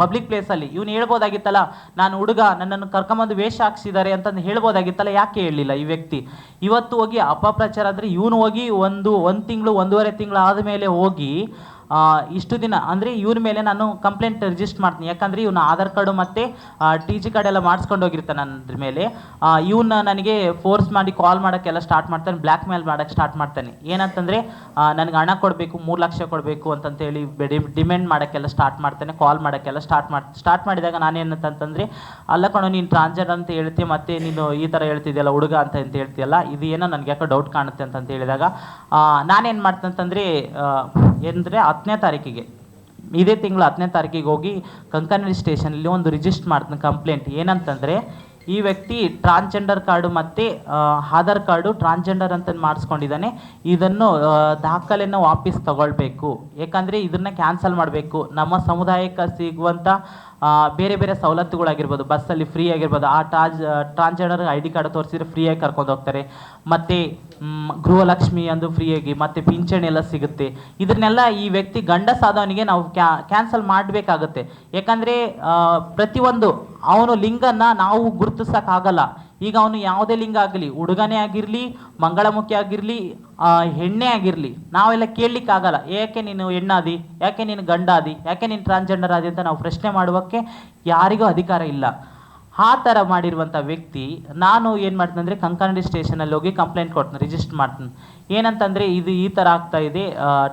ಪಬ್ಲಿಕ್ ಪ್ಲೇಸಲ್ಲಿ. ಇವನು ಹೇಳ್ಬೋದಾಗಿತ್ತಲ್ಲ, ನಾನು ಹುಡುಗ, ನನ್ನನ್ನು ಕರ್ಕೊಂಬಂದು ವೇಷ ಹಾಕ್ಸಿದ್ದಾರೆ ಅಂತಂದು ಹೇಳ್ಬೋದಾಗಿತ್ತಲ್ಲ. ಯಾಕೆ ಹೇಳಲಿಲ್ಲ ಈ ವ್ಯಕ್ತಿ? ಇವತ್ತು ಹೋಗಿ ಅಪಪ್ರಚಾರ ಅಂದರೆ ಇವನು ಹೋಗಿ ಒಂದು ತಿಂಗಳು 1.5 ತಿಂಗಳು ಆದಮೇಲೆ ಹೋಗಿ ಇಷ್ಟು ದಿನ ಅಂದರೆ ಇವ್ರ ಮೇಲೆ ನಾನು ಕಂಪ್ಲೇಂಟ್ ರಿಜಿಸ್ಟರ್ ಮಾಡ್ತೀನಿ. ಯಾಕಂದರೆ ಇವನು ಆಧಾರ್ ಕಾರ್ಡು ಮತ್ತು TG ಕಾರ್ಡ್ ಎಲ್ಲ ಮಾಡಿಸ್ಕೊಂಡು ಹೋಗಿರ್ತಾನೆ ಅದ್ರ ಮೇಲೆ. ಇವನ್ನ ನನಗೆ ಫೋರ್ಸ್ ಮಾಡಿ ಕಾಲ್ ಮಾಡೋಕ್ಕೆಲ್ಲ ಸ್ಟಾರ್ಟ್ ಮಾಡ್ತಾನೆ, ಬ್ಲ್ಯಾಕ್ ಮೇಲ್ ಮಾಡೋಕ್ಕೆ ಸ್ಟಾರ್ಟ್ ಮಾಡ್ತಾನೆ. ಏನಂತಂದರೆ ನನಗೆ ಹಣ ಕೊಡಬೇಕು, 3 ಲಕ್ಷ ಕೊಡಬೇಕು ಅಂತಂತೇಳಿ ಡಿಮ್ಯಾಂಡ್ ಮಾಡೋಕ್ಕೆಲ್ಲ ಸ್ಟಾರ್ಟ್ ಮಾಡ್ತಾನೆ, ಕಾಲ್ ಮಾಡೋಕ್ಕೆಲ್ಲ ಸ್ಟಾರ್ಟ್ ಮಾಡಿದಾಗ ನಾನೇನಂತಂದರೆ, ಅಲ್ಲ ಕಣೋ ನೀನು ಟ್ರಾನ್ಸ್ಜೆಂಡರ್ ಅಂತ ಹೇಳ್ತೀಯ, ಮತ್ತು ನೀನು ಈ ಥರ ಹೇಳ್ತಿದ್ಯಲ್ಲ ಹುಡುಗ ಅಂತ ಹೇಳ್ತೀಯಲ್ಲ, ಇದು ಏನೋ ನನಗೆ ಯಾಕೋ ಡೌಟ್ ಕಾಣುತ್ತೆ ಅಂತಂತ ಹೇಳಿದಾಗ ನಾನೇನು ಮಾಡ್ತಂತಂದರೆ ಅಂದರೆ 10ನೇ ತಾರೀಕಿಗೆ, ಇದೇ ತಿಂಗಳು 10ನೇ ತಾರೀಕಿಗೆ ಹೋಗಿ ಕಂಕನಹಳ್ಳಿ ಸ್ಟೇಷನಲ್ಲಿ ಒಂದು ರಿಜಿಸ್ಟರ್ ಮಾಡ್ತೀನಿ ಕಂಪ್ಲೇಂಟ್. ಏನಂತಂದರೆ ಈ ವ್ಯಕ್ತಿ ಟ್ರಾನ್ಸ್ಜೆಂಡರ್ ಕಾರ್ಡು ಮತ್ತು ಆಧಾರ್ ಕಾರ್ಡು ಟ್ರಾನ್ಸ್ಜೆಂಡರ್ ಅಂತ ಮಾಡಿಸ್ಕೊಂಡಿದ್ದಾನೆ. ಇದನ್ನು ದಾಖಲೆಯನ್ನು ವಾಪಸ್ ತಗೊಳ್ಬೇಕು. ಯಾಕಂದರೆ ಇದನ್ನು ಕ್ಯಾನ್ಸಲ್ ಮಾಡಬೇಕು. ನಮ್ಮ ಸಮುದಾಯಕ್ಕೆ ಸಿಗುವಂಥ ಬೇರೆ ಬೇರೆ ಸವಲತ್ತುಗಳಾಗಿರ್ಬೋದು, ಬಸ್ಸಲ್ಲಿ ಫ್ರೀ ಆಗಿರ್ಬೋದು, ಆ ಟ್ರಾನ್ಸ್ಜೆಂಡರ್ ID ಕಾರ್ಡ್ ತೋರಿಸಿದ್ರೆ ಫ್ರೀಯಾಗಿ ಕರ್ಕೊಂಡು ಹೋಗ್ತಾರೆ. ಮತ್ತು ಗೃಹಲಕ್ಷ್ಮಿ ಅಂದು ಫ್ರೀಯಾಗಿ, ಮತ್ತು ಪಿಂಚಣಿ ಎಲ್ಲ ಸಿಗುತ್ತೆ. ಇದನ್ನೆಲ್ಲ ಈ ವ್ಯಕ್ತಿ ಗಂಡಸಾದವನಿಗೆ ನಾವು ಕ್ಯಾನ್ಸಲ್ ಮಾಡಬೇಕಾಗುತ್ತೆ. ಯಾಕಂದರೆ ಪ್ರತಿಯೊಂದು ಅವನು ಲಿಂಗನ್ನು ನಾವು ಗುರುತಿಸೋಕ್ಕಾಗಲ್ಲ. ಈಗ ಅವನು ಯಾವುದೇ ಲಿಂಗ ಆಗಲಿ, ಹುಡುಗನೇ ಆಗಿರಲಿ, ಮಂಗಳಮುಖಿ ಆಗಿರಲಿ, ಹೆಣ್ಣೆ ಆಗಿರಲಿ, ನಾವೆಲ್ಲ ಕೇಳಲಿಕ್ಕಾಗಲ್ಲ. ಯಾಕೆ ನೀನು ಹೆಣ್ಣಾದಿ, ಯಾಕೆ ನೀನು ಗಂಡಾದಿ, ಯಾಕೆ ನೀನು ಟ್ರಾನ್ಸ್ಜೆಂಡರ್ ಆದಿ ಅಂತ ನಾವು ಪ್ರಶ್ನೆ ಮಾಡುವಕ್ಕೆ ಯಾರಿಗೂ ಅಧಿಕಾರ ಇಲ್ಲ. ಆ ಥರ ಮಾಡಿರುವಂಥ ವ್ಯಕ್ತಿ ನಾನು ಏನು ಮಾಡ್ತೀನಿ ಅಂದರೆ ಕಂಕನಹಳ್ಳಿ ಸ್ಟೇಷನಲ್ಲಿ ಹೋಗಿ ಕಂಪ್ಲೇಂಟ್ ಕೊಡ್ತೀನಿ, ರಿಜಿಸ್ಟರ್ ಮಾಡ್ತೀನಿ. ಏನಂತಂದರೆ ಇದು ಈ ಥರ ಆಗ್ತಾ ಇದೆ,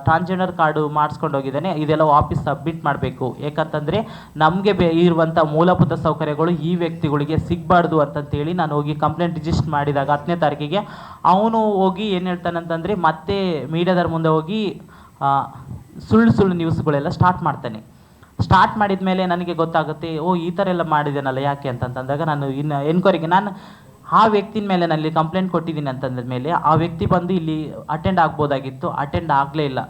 ಟ್ರಾನ್ಸ್ಜೆಂಡರ್ ಕಾರ್ಡು ಮಾಡಿಸ್ಕೊಂಡು ಹೋಗಿದ್ದಾನೆ, ಇದೆಲ್ಲ ವಾಪಸ್ ಸಬ್ಮಿಟ್ ಮಾಡಬೇಕು. ಯಾಕಂತಂದರೆ ನಮಗೆ ಇರುವಂಥ ಮೂಲಭೂತ ಸೌಕರ್ಯಗಳು ಈ ವ್ಯಕ್ತಿಗಳಿಗೆ ಸಿಗಬಾರ್ದು ಅಂತಂತೇಳಿ ನಾನು ಹೋಗಿ ಕಂಪ್ಲೇಂಟ್ ರಿಜಿಸ್ಟರ್ ಮಾಡಿದಾಗ 10ನೇ ತಾರೀಕಿಗೆ ಅವನು ಹೋಗಿ ಏನು ಹೇಳ್ತಾನಂತಂದರೆ ಮತ್ತೆ ಮೀಡಿಯಾದವ್ರ ಮುಂದೆ ಹೋಗಿ ಸುಳ್ಳು ನ್ಯೂಸ್ಗಳೆಲ್ಲ ಸ್ಟಾರ್ಟ್ ಮಾಡಿದ ಮೇಲೆ ನನಗೆ ಗೊತ್ತಾಗುತ್ತೆ, ಈ ಥರ ಎಲ್ಲ ಮಾಡಿದ್ದೇನಲ್ಲ ಯಾಕೆ ಅಂತಂದಾಗ ನಾನು ಇನ್ನು ಎನ್ಕ್ವೈರಿಗೆ ನಾನು ಆ ವ್ಯಕ್ತಿನ ಮೇಲೆ ನಾನು ಕಂಪ್ಲೇಂಟ್ ಕೊಟ್ಟಿದ್ದೀನಿ ಅಂತಂದ ಮೇಲೆ ಆ ವ್ಯಕ್ತಿ ಬಂದು ಇಲ್ಲಿ ಅಟೆಂಡ್ ಆಗ್ಬೋದಾಗಿತ್ತು, ಅಟೆಂಡ್ ಆಗಲೇ ಇಲ್ಲ.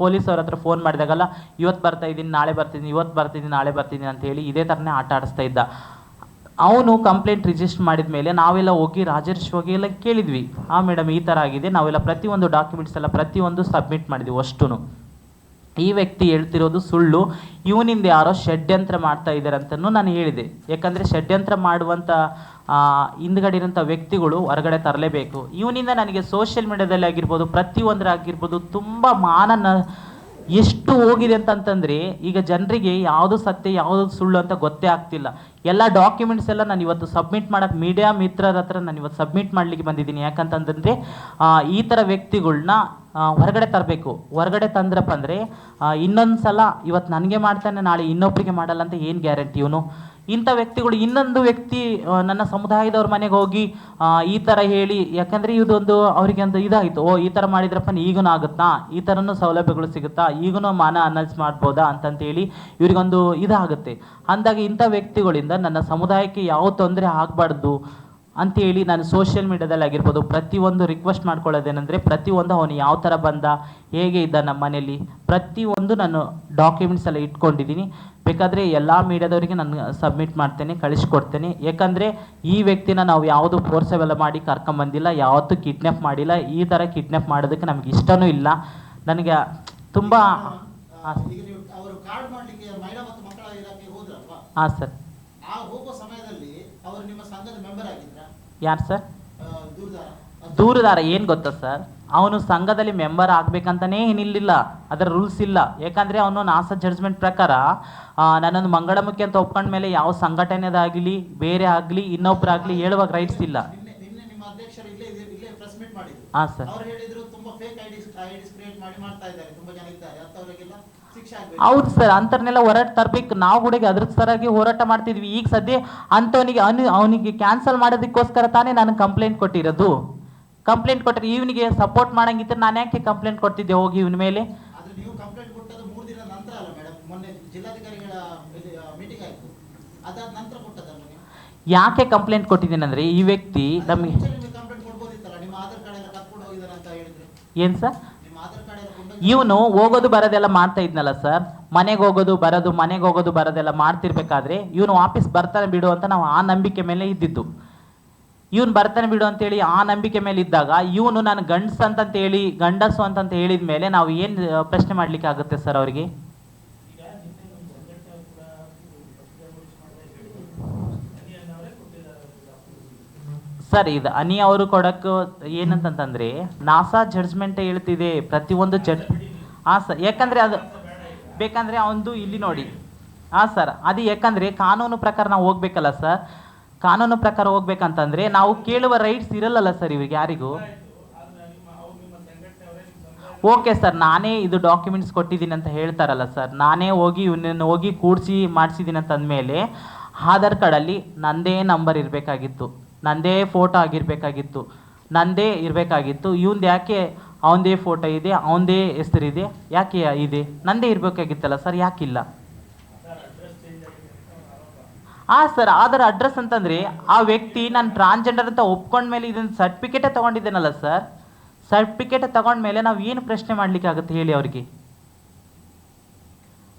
ಪೊಲೀಸವ್ರ ಹತ್ರ ಫೋನ್ ಮಾಡಿದಾಗಲ್ಲ ಇವತ್ತು ಬರ್ತಾಯಿದ್ದೀನಿ ನಾಳೆ ಬರ್ತಿದ್ದೀನಿ ಅಂತ ಹೇಳಿ ಇದೇ ಥರನೇ ಆಟ ಆಡಿಸ್ತಾ ಇದ್ದ. ಅವನು ಕಂಪ್ಲೇಂಟ್ ರಿಜಿಸ್ಟರ್ ಮಾಡಿದ ಮೇಲೆ ನಾವೆಲ್ಲ ಹೋಗಿ ರಾಜೇಶ್ವರಿಗೆ ಎಲ್ಲ ಕೇಳಿದ್ವಿ, ಮೇಡಮ್ ಈ ಥರ ಆಗಿದೆ, ನಾವೆಲ್ಲ ಪ್ರತಿಯೊಂದು ಡಾಕ್ಯುಮೆಂಟ್ಸ್ ಎಲ್ಲ ಪ್ರತಿಯೊಂದು ಸಬ್ಮಿಟ್ ಮಾಡಿದ್ವಿ ಅಷ್ಟೂ. ಈ ವ್ಯಕ್ತಿ ಹೇಳ್ತಿರೋದು ಸುಳ್ಳು, ಇವನಿಂದ ಯಾರೋ ಷಡ್ಯಂತ್ರ ಮಾಡ್ತಾ ಇದ್ದಾರೆ ಅಂತಲೂ ನಾನು ಹೇಳಿದೆ. ಯಾಕಂದರೆ ಷಡ್ಯಂತ್ರ ಮಾಡುವಂಥ ಹಿಂದ್ಗಡೆ ಇರೋಂಥ ವ್ಯಕ್ತಿಗಳು ಹೊರಗಡೆ ತರಲೇಬೇಕು. ಇವನಿಂದ ನನಗೆ ಸೋಷಿಯಲ್ ಮೀಡಿಯಾದಲ್ಲಿ ಆಗಿರ್ಬೋದು, ಪ್ರತಿಯೊಂದರಾಗಿರ್ಬೋದು ತುಂಬ ಎಷ್ಟು ಹೋಗಿದೆ ಅಂತಂತಂದರೆ ಈಗ ಜನರಿಗೆ ಯಾವುದು ಸತ್ಯ ಯಾವುದು ಸುಳ್ಳು ಅಂತ ಗೊತ್ತೇ ಆಗ್ತಿಲ್ಲ. ಎಲ್ಲ ಡಾಕ್ಯುಮೆಂಟ್ಸ್ ಎಲ್ಲ ನಾನು ಇವತ್ತು ಸಬ್ಮಿಟ್ ಮಾಡೋಕ್ಕೆ ಮೀಡಿಯಾ ಮಿತ್ರರ ಹತ್ರ ನಾನು ಇವತ್ತು ಸಬ್ಮಿಟ್ ಮಾಡಲಿಕ್ಕೆ ಬಂದಿದ್ದೀನಿ. ಯಾಕಂತಂದರೆ ಈ ಥರ ವ್ಯಕ್ತಿಗಳ್ನ ಹೊರಗಡೆ ತರಬೇಕು. ಹೊರಗಡೆ ತಂದ್ರಪ್ಪ ಅಂದರೆ ಇನ್ನೊಂದು ಸಲ ಇವತ್ತು ನನಗೆ ಮಾಡ್ತಾನೆ ನಾಳೆ ಇನ್ನೊಬ್ಬರಿಗೆ ಮಾಡಲ್ಲ ಅಂತ ಏನು ಗ್ಯಾರಂಟಿ ಇವನು? ಇಂಥ ವ್ಯಕ್ತಿಗಳು ಇನ್ನೊಂದು ವ್ಯಕ್ತಿ ನನ್ನ ಸಮುದಾಯದವ್ರ ಮನೆಗೆ ಹೋಗಿ ಈ ಥರ ಹೇಳಿ, ಯಾಕಂದರೆ ಇದೊಂದು ಅವರಿಗೆ ಒಂದು ಇದಾಯಿತು, ಓ ಈ ಥರ ಮಾಡಿದ್ರಪ್ಪ ಈಗೂ ಆಗುತ್ತಾ, ಈ ಥರನೂ ಸೌಲಭ್ಯಗಳು ಸಿಗುತ್ತಾ, ಈಗೂ ಮಾನ ಅನೌನ್ಸ್ ಮಾಡ್ಬೋದಾ ಅಂತಂತೇಳಿ ಇವರಿಗೊಂದು ಇದಾಗುತ್ತೆ. ಅಂದಾಗ ಇಂಥ ವ್ಯಕ್ತಿಗಳಿಂದ ನನ್ನ ಸಮುದಾಯಕ್ಕೆ ಯಾವ ತೊಂದರೆ ಆಗಬಾರ್ದು ಅಂತೇಳಿ ನಾನು ಸೋಷಿಯಲ್ ಮೀಡಿಯಾದಲ್ಲಿ ಆಗಿರ್ಬೋದು ಪ್ರತಿಯೊಂದು ರಿಕ್ವೆಸ್ಟ್ ಮಾಡ್ಕೊಳ್ಳೋದೇನೆಂದರೆ, ಪ್ರತಿಯೊಂದು ಅವನು ಯಾವ ಥರ ಬಂದ, ಹೇಗೆ ಇದ್ದ ನಮ್ಮ ಮನೇಲಿ, ಪ್ರತಿಯೊಂದು ನಾನು ಡಾಕ್ಯುಮೆಂಟ್ಸ್ ಎಲ್ಲ ಇಟ್ಕೊಂಡಿದ್ದೀನಿ. ಬೇಕಾದರೆ ಎಲ್ಲ ಮೀಡಿಯಾದವರಿಗೆ ನಾನು ಸಬ್ಮಿಟ್ ಮಾಡ್ತೇನೆ, ಕಳಿಸ್ಕೊಡ್ತೇನೆ. ಯಾಕಂದರೆ ಈ ವ್ಯಕ್ತಿನ ನಾವು ಯಾವುದು ಫೋರ್ಸೆವೆಲ್ಲ ಮಾಡಿ ಕರ್ಕೊಂಬಂದಿಲ್ಲ, ಯಾವತ್ತೂ ಕಿಡ್ನ್ಯಾಪ್ ಮಾಡಿಲ್ಲ. ಈ ಥರ ಕಿಡ್ನ್ಯಾಪ್ ಮಾಡೋದಕ್ಕೆ ನಮ್ಗೆ ಇಷ್ಟನೂ ಇಲ್ಲ. ನನಗೆ ತುಂಬ ಹಾಂ ಸರ್. ಯಾರು ಸರ್? ದೂರುದಾರ ಏನು ಗೊತ್ತಾ ಸರ್, ಅವನು ಸಂಘದಲ್ಲಿ ಮೆಂಬರ್ ಆಗಬೇಕಂತನೇ ಏನಿಲ್ಲ, ಅದರ ರೂಲ್ಸ್ ಇಲ್ಲ. ಯಾಕಂದರೆ ಅವನು ನಾಸಾ ಜಡ್ಜ್ಮೆಂಟ್ ಪ್ರಕಾರ ನಾನೊಂದು ಮಂಗಳಮುಖಿ ಅಂತ ಒಪ್ಕೊಂಡ ಮೇಲೆ ಯಾವ ಸಂಘಟನೆದಾಗಲಿ ಬೇರೆ ಆಗಲಿ ಇನ್ನೊಬ್ಬರಾಗಲಿ ಹೇಳುವಾಗ ರೈಟ್ಸ್ ಇಲ್ಲ. ಹಾಂ ಸರ್. ಹೌದು ಸರ್, ಅಂಥವ್ರನ್ನೆಲ್ಲ ಹೋರಾಟ ತರಬೇಕು. ನಾವು ಕೂಡ ಅದ್ರ ಸರಾಗಿ ಹೋರಾಟ ಮಾಡ್ತಿದ್ವಿ. ಈಗ ಸದ್ಯ ಅಂಥವನಿಗೆ ಅವನಿಗೆ ಕ್ಯಾನ್ಸಲ್ ಮಾಡೋದಕ್ಕೋಸ್ಕರ ತಾನೇ ನಾನು ಕಂಪ್ಲೇಂಟ್ ಕೊಟ್ಟಿರೋದು. ಕಂಪ್ಲೇಂಟ್ ಕೊಟ್ಟರೆ ಇವನಿಗೆ ಸಪೋರ್ಟ್ ಮಾಡಂಗಿದ್ರೆ ನಾನು ಯಾಕೆ ಕಂಪ್ಲೇಂಟ್ ಕೊಡ್ತಿದ್ದೆ ಹೋಗಿ ಇವನ ಮೇಲೆ? ಯಾಕೆ ಕಂಪ್ಲೇಂಟ್ ಕೊಟ್ಟಿದ್ದೀನಿ ಅಂದರೆ, ಈ ವ್ಯಕ್ತಿ ನಮಗೆ ಏನು ಸರ್, ಇವನು ಹೋಗೋದು ಬರೋದೆಲ್ಲ ಮಾಡ್ತಾ ಇದ್ನಲ್ಲ ಸರ್, ಮನೆಗೆ ಹೋಗೋದು ಬರೋದೆಲ್ಲ ಮಾಡ್ತಿರ್ಬೇಕಾದ್ರೆ ಇವನು ವಾಪಸ್ ಬರ್ತಾನೆ ಬಿಡು ಅಂತ ನಾವು ಆ ನಂಬಿಕೆ ಮೇಲೆ ಇದ್ದಿದ್ದು. ಇವನು ಬರ್ತಾನೆ ಬಿಡು ಅಂತೇಳಿ ಆ ನಂಬಿಕೆ ಮೇಲೆ ಇದ್ದಾಗ ಇವನು ನಾನು ಗಂಡಸು ಅಂತಂತ ಹೇಳಿದ ಮೇಲೆ ನಾವು ಏನು ಪ್ರಶ್ನೆ ಮಾಡಲಿಕ್ಕೆ ಆಗುತ್ತೆ ಸರ್ ಅವರಿಗೆ? ಸರ್, ಇದು ಅನಿ ಅವರು ಕೊಡೋಕ್ಕೆ ಏನಂತಂತಂದರೆ ನಾಸಾ ಜಡ್ಜ್ಮೆಂಟ್ ಹೇಳ್ತಿದೆ ಪ್ರತಿಯೊಂದು ಹಾಂ ಸರ್. ಯಾಕಂದರೆ ಅದು ಬೇಕಂದರೆ ಅವನದು ಇಲ್ಲಿ ನೋಡಿ. ಹಾಂ ಸರ್, ಅದು ಯಾಕಂದರೆ ಕಾನೂನು ಪ್ರಕಾರ ನಾವು ಹೋಗ್ಬೇಕಲ್ಲ ಸರ್. ಕಾನೂನು ಪ್ರಕಾರ ಹೋಗ್ಬೇಕಂತಂದರೆ ನಾವು ಕೇಳುವ ರೈಟ್ಸ್ ಇರಲ್ಲಲ್ಲ ಸರ್ ಇವ್ರಿಗೆ ಯಾರಿಗೂ. ಓಕೆ ಸರ್, ನಾನೇ ಇದು ಡಾಕ್ಯುಮೆಂಟ್ಸ್ ಕೊಟ್ಟಿದ್ದೀನಿ ಅಂತ ಹೇಳ್ತಾರಲ್ಲ ಸರ್, ನಾನೇ ಹೋಗಿ ಇವನನ್ನು ಹೋಗಿ ಕೂಡಿಸಿ ಮಾಡಿಸಿದ್ದೀನಿ ಅಂತ ಅಂದಮೇಲೆ ಆಧಾರ್ ಕಾರ್ಡಲ್ಲಿ ನನ್ನದೇ ನಂಬರ್ ಇರಬೇಕಾಗಿತ್ತು, ನನ್ನದೇ ಫೋಟೋ ಆಗಿರಬೇಕಾಗಿತ್ತು, ನನ್ನದೇ ಇರಬೇಕಾಗಿತ್ತು. ಇವಂದು ಯಾಕೆ ಅವನದೇ ಫೋಟೋ ಇದೆ, ಅವನದೇ ಹೆಸರಿದೆ, ಯಾಕೆ ಇದೆ? ನನ್ನದೇ ಇರಬೇಕಾಗಿತ್ತಲ್ಲ ಸರ್, ಯಾಕಿಲ್ಲ? ಹಾಂ ಸರ್, ಆಧಾರ್ ಅಡ್ರೆಸ್ ಅಂತಂದರೆ ಆ ವ್ಯಕ್ತಿ ನಾನು ಟ್ರಾನ್ಸ್ಜೆಂಡರ್ ಅಂತ ಒಪ್ಕೊಂಡ್ಮೇಲೆ ಇದನ್ನು ಸರ್ಟಿಫಿಕೇಟೇ ತೊಗೊಂಡಿದ್ದೇನಲ್ಲ ಸರ್. ಸರ್ಟಿಫಿಕೇಟ್ ತಗೊಂಡ್ಮೇಲೆ ನಾವು ಏನು ಪ್ರಶ್ನೆ ಮಾಡಲಿಕ್ಕೆ ಆಗುತ್ತೆ ಹೇಳಿ? ಅವರಿಗೆ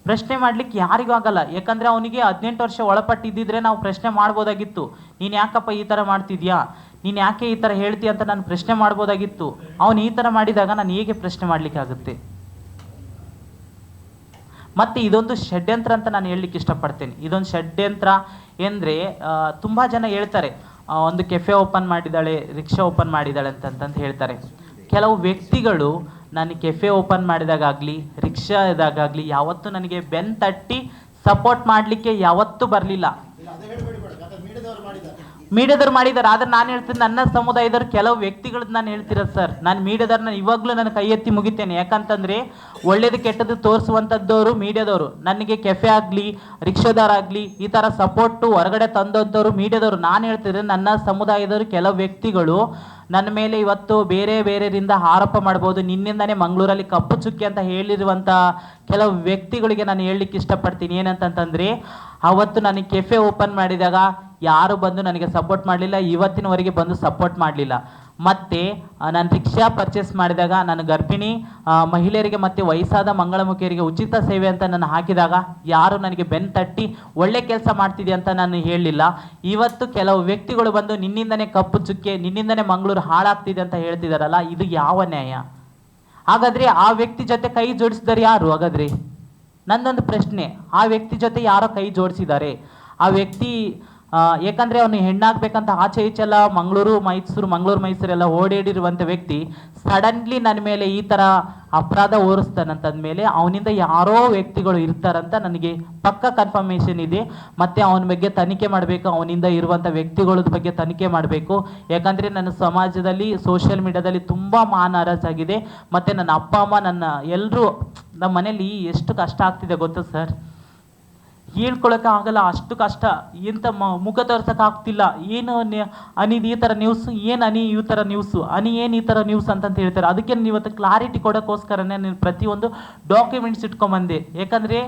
ಪ್ರಶ್ನೆ ಮಾಡಲಿಕ್ಕೆ ಯಾರಿಗೂ ಆಗಲ್ಲ. ಯಾಕಂದರೆ ಅವನಿಗೆ 18 ವರ್ಷ ಒಳಪಟ್ಟಿದ್ದಿದ್ರೆ ನಾವು ಪ್ರಶ್ನೆ ಮಾಡ್ಬೋದಾಗಿತ್ತು. ನೀನು ಯಾಕಪ್ಪ ಈ ಥರ ಮಾಡ್ತಿದ್ಯಾ, ನೀನು ಯಾಕೆ ಈ ಥರ ಹೇಳ್ತೀಯ ಅಂತ ನಾನು ಪ್ರಶ್ನೆ ಮಾಡ್ಬೋದಾಗಿತ್ತು. ಅವನು ಈ ಥರ ಮಾಡಿದಾಗ ನಾನು ಹೇಗೆ ಪ್ರಶ್ನೆ ಮಾಡಲಿಕ್ಕೆ ಆಗುತ್ತೆ? ಮತ್ತು ಇದೊಂದು ಷಡ್ಯಂತ್ರ ಅಂತ ನಾನು ಹೇಳಲಿಕ್ಕೆ ಇಷ್ಟಪಡ್ತೇನೆ. ಇದೊಂದು ಷಡ್ಯಂತ್ರ ಅಂದರೆ ತುಂಬ ಜನ ಹೇಳ್ತಾರೆ ಒಂದು ಕೆಫೆ ಓಪನ್ ಮಾಡಿದ್ದಾಳೆ, ರಿಕ್ಷಾ ಓಪನ್ ಮಾಡಿದ್ದಾಳೆ ಅಂತಂತ ಹೇಳ್ತಾರೆ. ಕೆಲವು ವ್ಯಕ್ತಿಗಳು ನಾನು ಕೆಫೆ ಓಪನ್ ಮಾಡಿದಾಗಲಿ ರಿಕ್ಷಾದಾಗಲಿ ಯಾವತ್ತೂ ನನಗೆ ಬೆನ್ ತಟ್ಟಿ ಸಪೋರ್ಟ್ ಮಾಡಲಿಕ್ಕೆ ಯಾವತ್ತೂ ಬರಲಿಲ್ಲ. ಮೀಡಿಯಾದವ್ರು ಮಾಡಿದ್ದಾರೆ. ಆದರೆ ನಾನು ಹೇಳ್ತೀನಿ, ನನ್ನ ಸಮುದಾಯದವ್ರು ಕೆಲವು ವ್ಯಕ್ತಿಗಳದ್ದು ನಾನು ಹೇಳ್ತಿರೋದು ಸರ್. ನಾನು ಮೀಡಿಯಾದವ್ರನ್ನ ಇವಾಗಲೂ ನಾನು ಕೈ ಎತ್ತಿ ಮುಗಿತೇನೆ. ಯಾಕಂತಂದರೆ ಒಳ್ಳೇದು ಕೆಟ್ಟದ್ದು ತೋರಿಸುವಂಥದ್ದವರು ಮೀಡಿಯಾದವರು. ನನಗೆ ಕೆಫೆ ಆಗಲಿ ರಿಕ್ಷಾದಾರಾಗಲಿ ಈ ಥರ ಸಪೋರ್ಟು ಹೊರಗಡೆ ತಂದಂಥವ್ರು ಮೀಡಿಯಾದವರು. ನಾನು ಹೇಳ್ತಿದ್ರೆ ನನ್ನ ಸಮುದಾಯದವರು ಕೆಲವು ವ್ಯಕ್ತಿಗಳು ನನ್ನ ಮೇಲೆ ಇವತ್ತು ಬೇರೆ ಬೇರೆಯಿಂದ ಆರೋಪ ಮಾಡ್ಬೋದು. ನಿನ್ನಿಂದನೇ ಮಂಗಳೂರಲ್ಲಿ ಕಪ್ಪು ಚುಕ್ಕಿ ಅಂತ ಹೇಳಿರುವಂಥ ಕೆಲವು ವ್ಯಕ್ತಿಗಳಿಗೆ ನಾನು ಹೇಳಲಿಕ್ಕೆ ಇಷ್ಟಪಡ್ತೀನಿ. ಏನಂತಂತಂದರೆ, ಅವತ್ತು ನನಗೆ ಕೆಫೆ ಓಪನ್ ಮಾಡಿದಾಗ ಯಾರು ಬಂದು ನನಗೆ ಸಪೋರ್ಟ್ ಮಾಡಲಿಲ್ಲ, ಇವತ್ತಿನವರೆಗೆ ಬಂದು ಸಪೋರ್ಟ್ ಮಾಡಲಿಲ್ಲ. ಮತ್ತು ನಾನು ರಿಕ್ಷಾ ಪರ್ಚೇಸ್ ಮಾಡಿದಾಗ ನಾನು ಗರ್ಭಿಣಿ ಮಹಿಳೆಯರಿಗೆ ಮತ್ತು ವಯಸ್ಸಾದ ಮಂಗಳಮುಖಿಯರಿಗೆ ಉಚಿತ ಸೇವೆ ಅಂತ ನಾನು ಹಾಕಿದಾಗ ಯಾರು ನನಗೆ ಬೆನ್ನು ತಟ್ಟಿ ಒಳ್ಳೆ ಕೆಲಸ ಮಾಡ್ತಿದ್ದೆ ಅಂತ ನಾನು ಹೇಳಲಿಲ್ಲ. ಇವತ್ತು ಕೆಲವು ವ್ಯಕ್ತಿಗಳು ಬಂದು ನಿನ್ನಿಂದನೇ ಕಪ್ಪು ಚುಕ್ಕೆ, ನಿನ್ನಿಂದನೇ ಮಂಗಳೂರು ಹಾಳಾಗ್ತಿದೆ ಅಂತ ಹೇಳ್ತಿದ್ದಾರಲ್ಲ, ಇದು ಯಾವ ನ್ಯಾಯ? ಹಾಗಾದ್ರೆ ಆ ವ್ಯಕ್ತಿ ಜೊತೆ ಕೈ ಜೋಡಿಸಿದರೆ ಯಾರು? ಹಾಗಾದ್ರೆ ನನ್ನೊಂದು ಪ್ರಶ್ನೆ, ಆ ವ್ಯಕ್ತಿ ಜೊತೆ ಯಾರೋ ಕೈ ಜೋಡಿಸಿದ್ದಾರೆ? ಆ ವ್ಯಕ್ತಿ ಯಾಕಂದ್ರೆ ಅವನು ಹೆಣ್ಣಾಗ್ಬೇಕಂತ ಆಚೆ ಈಚೆಲ್ಲ ಮಂಗಳೂರು ಮೈಸೂರೆಲ್ಲ ಓಡಾಡಿರುವಂಥ ವ್ಯಕ್ತಿ ಸಡನ್ಲಿ ನನ್ನ ಮೇಲೆ ಈ ಥರ ಅಪರಾಧ ಹೊರಿಸ್ತಾನಂತಂದ್ಮೇಲೆ ಅವನಿಂದ ಯಾರೋ ವ್ಯಕ್ತಿಗಳು ಇರ್ತಾರಂತ ನನಗೆ ಪಕ್ಕ ಕನ್ಫರ್ಮೇಷನ್ ಇದೆ. ಮತ್ತು ಅವನ ಬಗ್ಗೆ ತನಿಖೆ ಮಾಡಬೇಕು, ಅವನಿಂದ ಇರುವಂಥ ವ್ಯಕ್ತಿಗಳ ಬಗ್ಗೆ ತನಿಖೆ ಮಾಡಬೇಕು. ಯಾಕಂದರೆ ನನ್ನ ಸಮಾಜದಲ್ಲಿ ಸೋಷಿಯಲ್ ಮೀಡಿಯಾದಲ್ಲಿ ತುಂಬ ಮಾನಹಾರಾಜಾಗಿದೆ. ಮತ್ತು ನನ್ನ ಅಪ್ಪ ಅಮ್ಮ ಎಲ್ಲರೂ ನಮ್ಮ ಮನೇಲಿ ಎಷ್ಟು ಕಷ್ಟ ಆಗ್ತಿದೆ ಗೊತ್ತಾ ಸರ್? ಹೇಳ್ಕೊಳಕ್ಕೆ ಆಗಲ್ಲ, ಅಷ್ಟು ಕಷ್ಟ. ಎಂತ ಮುಖ ತೋರ್ಸಕ್ಕೆ ಆಗ್ತಿಲ್ಲ. ಏನು ಅನಿದು ಈ ಥರ ನ್ಯೂಸ್, ಏನು ಅನಿ ಈ ಥರ ನ್ಯೂಸು, ಅನಿ ಏನು ಈ ಥರ ನ್ಯೂಸ್ ಅಂತಂತ ಹೇಳ್ತಾರೆ. ಅದಕ್ಕೆ ನಾನು ಇವತ್ತು ಕ್ಲಾರಿಟಿ ಕೊಡೋಕ್ಕೋಸ್ಕರನೇ ನಾನು ಪ್ರತಿಯೊಂದು ಡಾಕ್ಯುಮೆಂಟ್ಸ್ ಇಟ್ಕೊಂಬಂದೆ. ಯಾಕಂದರೆ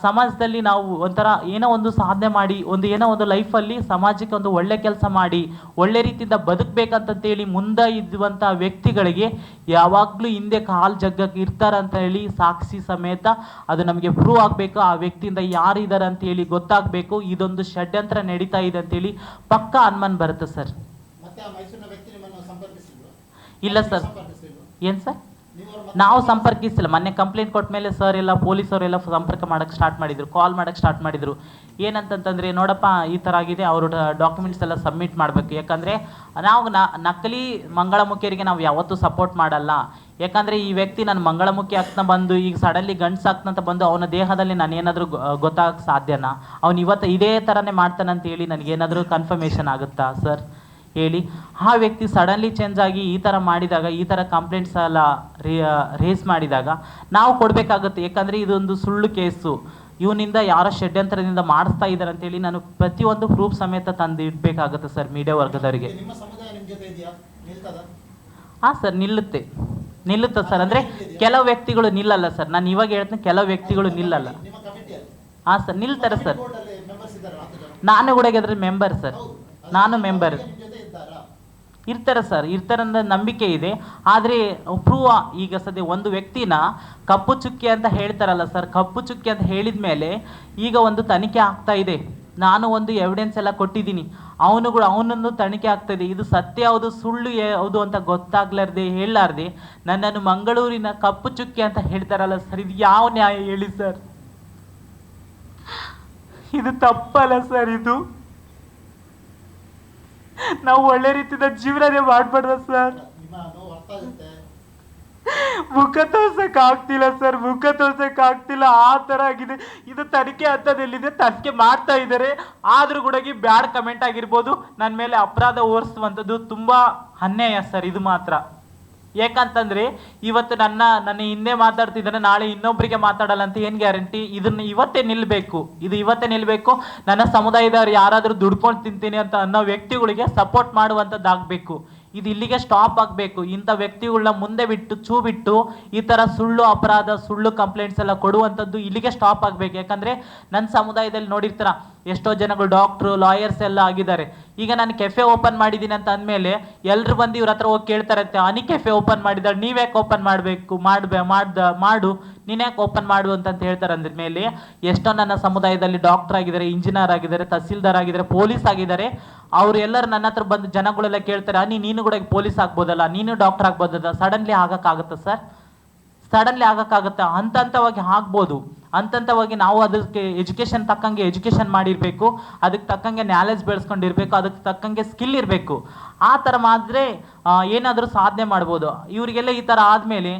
ಸಮಾಜದಲ್ಲಿ ನಾವು ಒಂಥರ ಏನೋ ಒಂದು ಸಾಧನೆ ಮಾಡಿ ಏನೋ ಒಂದು ಲೈಫಲ್ಲಿ ಸಮಾಜಕ್ಕೆ ಒಂದು ಒಳ್ಳೆ ಕೆಲಸ ಮಾಡಿ ಒಳ್ಳೆ ರೀತಿಯಿಂದ ಬದುಕಬೇಕಂತಂತೇಳಿ ಮುಂದೆ ಇದ್ದುವಂಥ ವ್ಯಕ್ತಿಗಳಿಗೆ ಯಾವಾಗಲೂ ಹಿಂದೆ ಕಾಲು ಜಗ್ಗಕ್ಕೆ ಇರ್ತಾರಂತ ಹೇಳಿ ಸಾಕ್ಷಿ ಸಮೇತ ಅದು ನಮಗೆ ಪ್ರೂವ್ ಆಗಬೇಕು. ಆ ವ್ಯಕ್ತಿಯಿಂದ ಯಾರು ಇದ್ದಾರೆ ಅಂತೇಳಿ ಗೊತ್ತಾಗಬೇಕು. ಇದೊಂದು ಷಡ್ಯಂತ್ರ ನಡೀತಾ ಇದೆ ಅಂತೇಳಿ ಪಕ್ಕ ಅನುಮಾನ ಬರುತ್ತೆ ಸರ್. ಇಲ್ಲ ಸರ್, ಏನು ಸರ್? ನಾವು ಸಂಪರ್ಕಿಸಿಲ್ಲ. ಮೊನ್ನೆ ಕಂಪ್ಲೇಂಟ್ ಕೊಟ್ಟ ಮೇಲೆ ಸರ್ ಎಲ್ಲ ಪೊಲೀಸವರೆಲ್ಲ ಸಂಪರ್ಕ ಮಾಡೋಕ್ಕೆ ಸ್ಟಾರ್ಟ್ ಮಾಡಿದರು, ಕಾಲ್ ಮಾಡೋಕ್ಕೆ ಸ್ಟಾರ್ಟ್ ಮಾಡಿದರು. ಏನಂತಂತಂದರೆ, ನೋಡಪ್ಪ ಈ ಥರ ಆಗಿದೆ, ಅವರು ಡಾಕ್ಯುಮೆಂಟ್ಸ್ ಎಲ್ಲ ಸಬ್ಮಿಟ್ ಮಾಡಬೇಕು. ಯಾಕಂದರೆ ನಾವು ನಕಲಿ ಮಂಗಳಮುಖಿಯರಿಗೆ ನಾವು ಯಾವತ್ತೂ ಸಪೋರ್ಟ್ ಮಾಡಲ್ಲ. ಯಾಕಂದರೆ ಈ ವ್ಯಕ್ತಿ ನಾನು ಮಂಗಳಮುಖಿ ಆಗ್ತಾ ಬಂದು ಈಗ ಸಡನ್ಲಿ ಗಂಡ್ಸು ಆಗ್ತಂತ ಬಂದು ಅವನ ದೇಹದಲ್ಲಿ ನಾನು ಏನಾದರೂ ಗೊತ್ತಾಗಕ್ಕೆ ಸಾಧ್ಯನಾ? ಅವನು ಇವತ್ತು ಇದೇ ಥರನೇ ಮಾಡ್ತಾನಂತೇಳಿ ನನಗೇನಾದರೂ ಕನ್ಫರ್ಮೇಷನ್ ಆಗುತ್ತಾ ಸರ್ ಹೇಳಿ? ಆ ವ್ಯಕ್ತಿ ಸಡನ್ಲಿ ಚೇಂಜ್ ಆಗಿ ಈ ಥರ ಮಾಡಿದಾಗ, ಈ ಥರ ಕಂಪ್ಲೇಂಟ್ಸ್ ಎಲ್ಲ ರೇಸ್ ಮಾಡಿದಾಗ ನಾವು ಕೊಡಬೇಕಾಗುತ್ತೆ. ಯಾಕಂದರೆ ಇದೊಂದು ಸುಳ್ಳು ಕೇಸು, ಇವನಿಂದ ಯಾರೋ ಷಡ್ಯಂತ್ರದಿಂದ ಮಾಡಿಸ್ತಾ ಇದ್ದಾರೆ ಅಂತೇಳಿ ನಾನು ಪ್ರತಿಯೊಂದು ಪ್ರೂಫ್ ಸಮೇತ ತಂದು ಇಡಬೇಕಾಗುತ್ತೆ ಸರ್ ಮೀಡಿಯಾ ವರ್ಗದವರಿಗೆ. ಹಾಂ ಸರ್, ನಿಲ್ಲುತ್ತೆ ಸರ್. ಅಂದರೆ ಕೆಲವು ವ್ಯಕ್ತಿಗಳು ನಿಲ್ಲಲ್ಲ ಸರ್. ನಾನು ಇವಾಗ ಹೇಳ್ತೀನಿ, ಕೆಲವು ವ್ಯಕ್ತಿಗಳು ನಿಲ್ಲಲ್ಲ. ಹಾಂ ಸರ್, ನಿಲ್ತಾರೆ ಸರ್. ನಾನು ಕೂಡ ಅದ್ರ ಮೆಂಬರ್ ಸರ್, ನಾನು ಮೆಂಬರ್. ಇರ್ತಾರೆ ಸರ್, ಇರ್ತಾರಂದ ನಂಬಿಕೆ ಇದೆ. ಆದರೆ ಪ್ರೂವ್ ಈಗ ಸದ್ಯ ಒಂದು ವ್ಯಕ್ತಿನ ಕಪ್ಪು ಚುಕ್ಕಿ ಅಂತ ಹೇಳ್ತಾರಲ್ಲ ಸರ್, ಕಪ್ಪು ಚುಕ್ಕಿ ಅಂತ ಹೇಳಿದ ಮೇಲೆ ಈಗ ಒಂದು ತನಿಖೆ ಆಗ್ತಾ ಇದೆ. ನಾನು ಒಂದು ಎವಿಡೆನ್ಸ್ ಎಲ್ಲ ಕೊಟ್ಟಿದ್ದೀನಿ, ಅವನನ್ನು ತನಿಖೆ ಆಗ್ತಾಯಿದೆ. ಇದು ಸತ್ಯ ಯಾವುದು ಸುಳ್ಳು ಯಾವುದು ಅಂತ ಗೊತ್ತಾಗ್ಲಾರ್ದೆ ಹೇಳಲಾರ್ದೆ ನನ್ನನ್ನು ಮಂಗಳೂರಿನ ಕಪ್ಪು ಚುಕ್ಕಿ ಅಂತ ಹೇಳ್ತಾರಲ್ಲ ಸರ್, ಇದು ಯಾವ ನ್ಯಾಯ ಹೇಳಿ ಸರ್? ಇದು ತಪ್ಪಲ್ಲ ಸರ್. ಇದು ನಾವು ಒಳ್ಳೆ ರೀತಿಯಿಂದ ಜೀವನನೇ ಮಾಡ್ಬಾರ್ದ ಸರ್? ಮುಖ ತೋರ್ಸಕ್ ಆಗ್ತಿಲ್ಲ ಸರ್, ಮುಖ ತೋರ್ಸಕ್ ಆಗ್ತಿಲ್ಲ. ಆ ತರ ಆಗಿದೆ. ಇದು ತನಿಖೆ ಹಂತದಲ್ಲಿದೆ, ತನಿಖೆ ಮಾಡ್ತಾ ಇದ್ದಾರೆ. ಆದ್ರೂ ಕೂಡ ಬ್ಯಾಡ್ ಕಮೆಂಟ್ ಆಗಿರ್ಬೋದು, ನನ್ನ ಮೇಲೆ ಅಪರಾಧ ಹೊರಿಸುವಂಥದ್ದು ತುಂಬಾ ಅನ್ಯಾಯ ಸರ್ ಇದು ಮಾತ್ರ. ಯಾಕಂತಂದ್ರೆ ಇವತ್ತು ನನ್ನ ಹಿಂದೆ ಮಾತಾಡ್ತಿದ್ದಾನೆ, ನಾಳೆ ಇನ್ನೊಬ್ಬರಿಗೆ ಮಾತಾಡಲ್ಲ ಅಂತ ಏನು ಗ್ಯಾರಂಟಿ? ಇದನ್ನ ಇವತ್ತೇ ನಿಲ್ಬೇಕು. ನನ್ನ ಸಮುದಾಯದವ್ರು ಯಾರಾದರೂ ದುಡ್ಕೊಂಡು ತಿಂತೀನಿ ಅಂತ ಅನ್ನೋ ವ್ಯಕ್ತಿಗಳಿಗೆ ಸಪೋರ್ಟ್ ಮಾಡುವಂಥದ್ದಾಗಬೇಕು. ಇದು ಇಲ್ಲಿಗೆ ಸ್ಟಾಪ್ ಆಗಬೇಕು. ಇಂಥ ವ್ಯಕ್ತಿಗಳನ್ನ ಮುಂದೆ ಬಿಟ್ಟು ಈ ಥರ ಸುಳ್ಳು ಅಪರಾಧ, ಸುಳ್ಳು ಕಂಪ್ಲೇಂಟ್ಸ್ ಎಲ್ಲ ಕೊಡುವಂಥದ್ದು ಇಲ್ಲಿಗೆ ಸ್ಟಾಪ್ ಆಗಬೇಕು. ಯಾಕಂದರೆ ನನ್ನ ಸಮುದಾಯದಲ್ಲಿ ನೋಡಿರ್ತೀರ, ಎಷ್ಟೋ ಜನಗಳು ಡಾಕ್ಟ್ರು, ಲಾಯರ್ಸ್ ಎಲ್ಲ ಆಗಿದ್ದಾರೆ. ಈಗ ನಾನು ಕೆಫೆ ಓಪನ್ ಮಾಡಿದ್ದೀನಿ ಅಂತ ಅಂದಮೇಲೆ ಎಲ್ಲರೂ ಬಂದು ಇವ್ರ ಹತ್ರ ಹೋಗಿ ಕೇಳ್ತಾರಂತೆ, ಅನಿ ಕೆಫೆ ಓಪನ್ ಮಾಡಿದಾಳೆ, ನೀವ್ಯಾಕೆ ಓಪನ್ ಮಾಡಬೇಕು? ಮಾಡು, ನೀನ್ಯಾಕೆ ಓಪನ್ ಮಾಡು ಅಂತ ಹೇಳ್ತಾರೆ. ಅಂದ್ರ ಮೇಲೆ ಎಷ್ಟೋ ನನ್ನ ಸಮುದಾಯದಲ್ಲಿ ಡಾಕ್ಟರ್ ಆಗಿದ್ದಾರೆ, ಇಂಜಿನಿಯರ್ ಆಗಿದ್ದಾರೆ, ತಹಸೀಲ್ದಾರ್ ಆಗಿದ್ದಾರೆ, ಪೊಲೀಸ್ ಆಗಿದ್ದಾರೆ. ಅವ್ರು ಎಲ್ಲರೂ ನನ್ನ ಹತ್ರ ಬಂದು ಜನಗಳೆಲ್ಲ ಕೇಳ್ತಾರೆ, ನೀನು ಕೂಡ ಪೊಲೀಸ್ ಆಗ್ಬೋದಲ್ಲ, ನೀನು ಡಾಕ್ಟರ್ ಆಗ್ಬೋದಲ್ಲ? ಸಡನ್ಲಿ ಆಗಕ್ಕಾಗುತ್ತೆ ಸರ್? ಸಡನ್ಲಿ ಆಗಕ್ಕಾಗುತ್ತೆ? ಹಂತವಾಗಿ ಆಗ್ಬೋದು. ಹಂತವಾಗಿ ನಾವು ಅದಕ್ಕೆ ಎಜುಕೇಷನ್ ತಕ್ಕಂಗೆ ಎಜುಕೇಷನ್ ಮಾಡಿರಬೇಕು, ಅದಕ್ಕೆ ತಕ್ಕಂಗೆ ನಾಲೆಜ್ ಬೆಳೆಸ್ಕೊಂಡಿರ್ಬೇಕು, ಅದಕ್ಕೆ ತಕ್ಕಂಗೆ ಸ್ಕಿಲ್ ಇರಬೇಕು. ಆ ಥರ ಮಾಡಿದ್ರೆ ಏನಾದರೂ ಸಾಧನೆ ಮಾಡ್ಬೋದು. ಇವರಿಗೆಲ್ಲ ಈ ಥರ ಆದಮೇಲೆ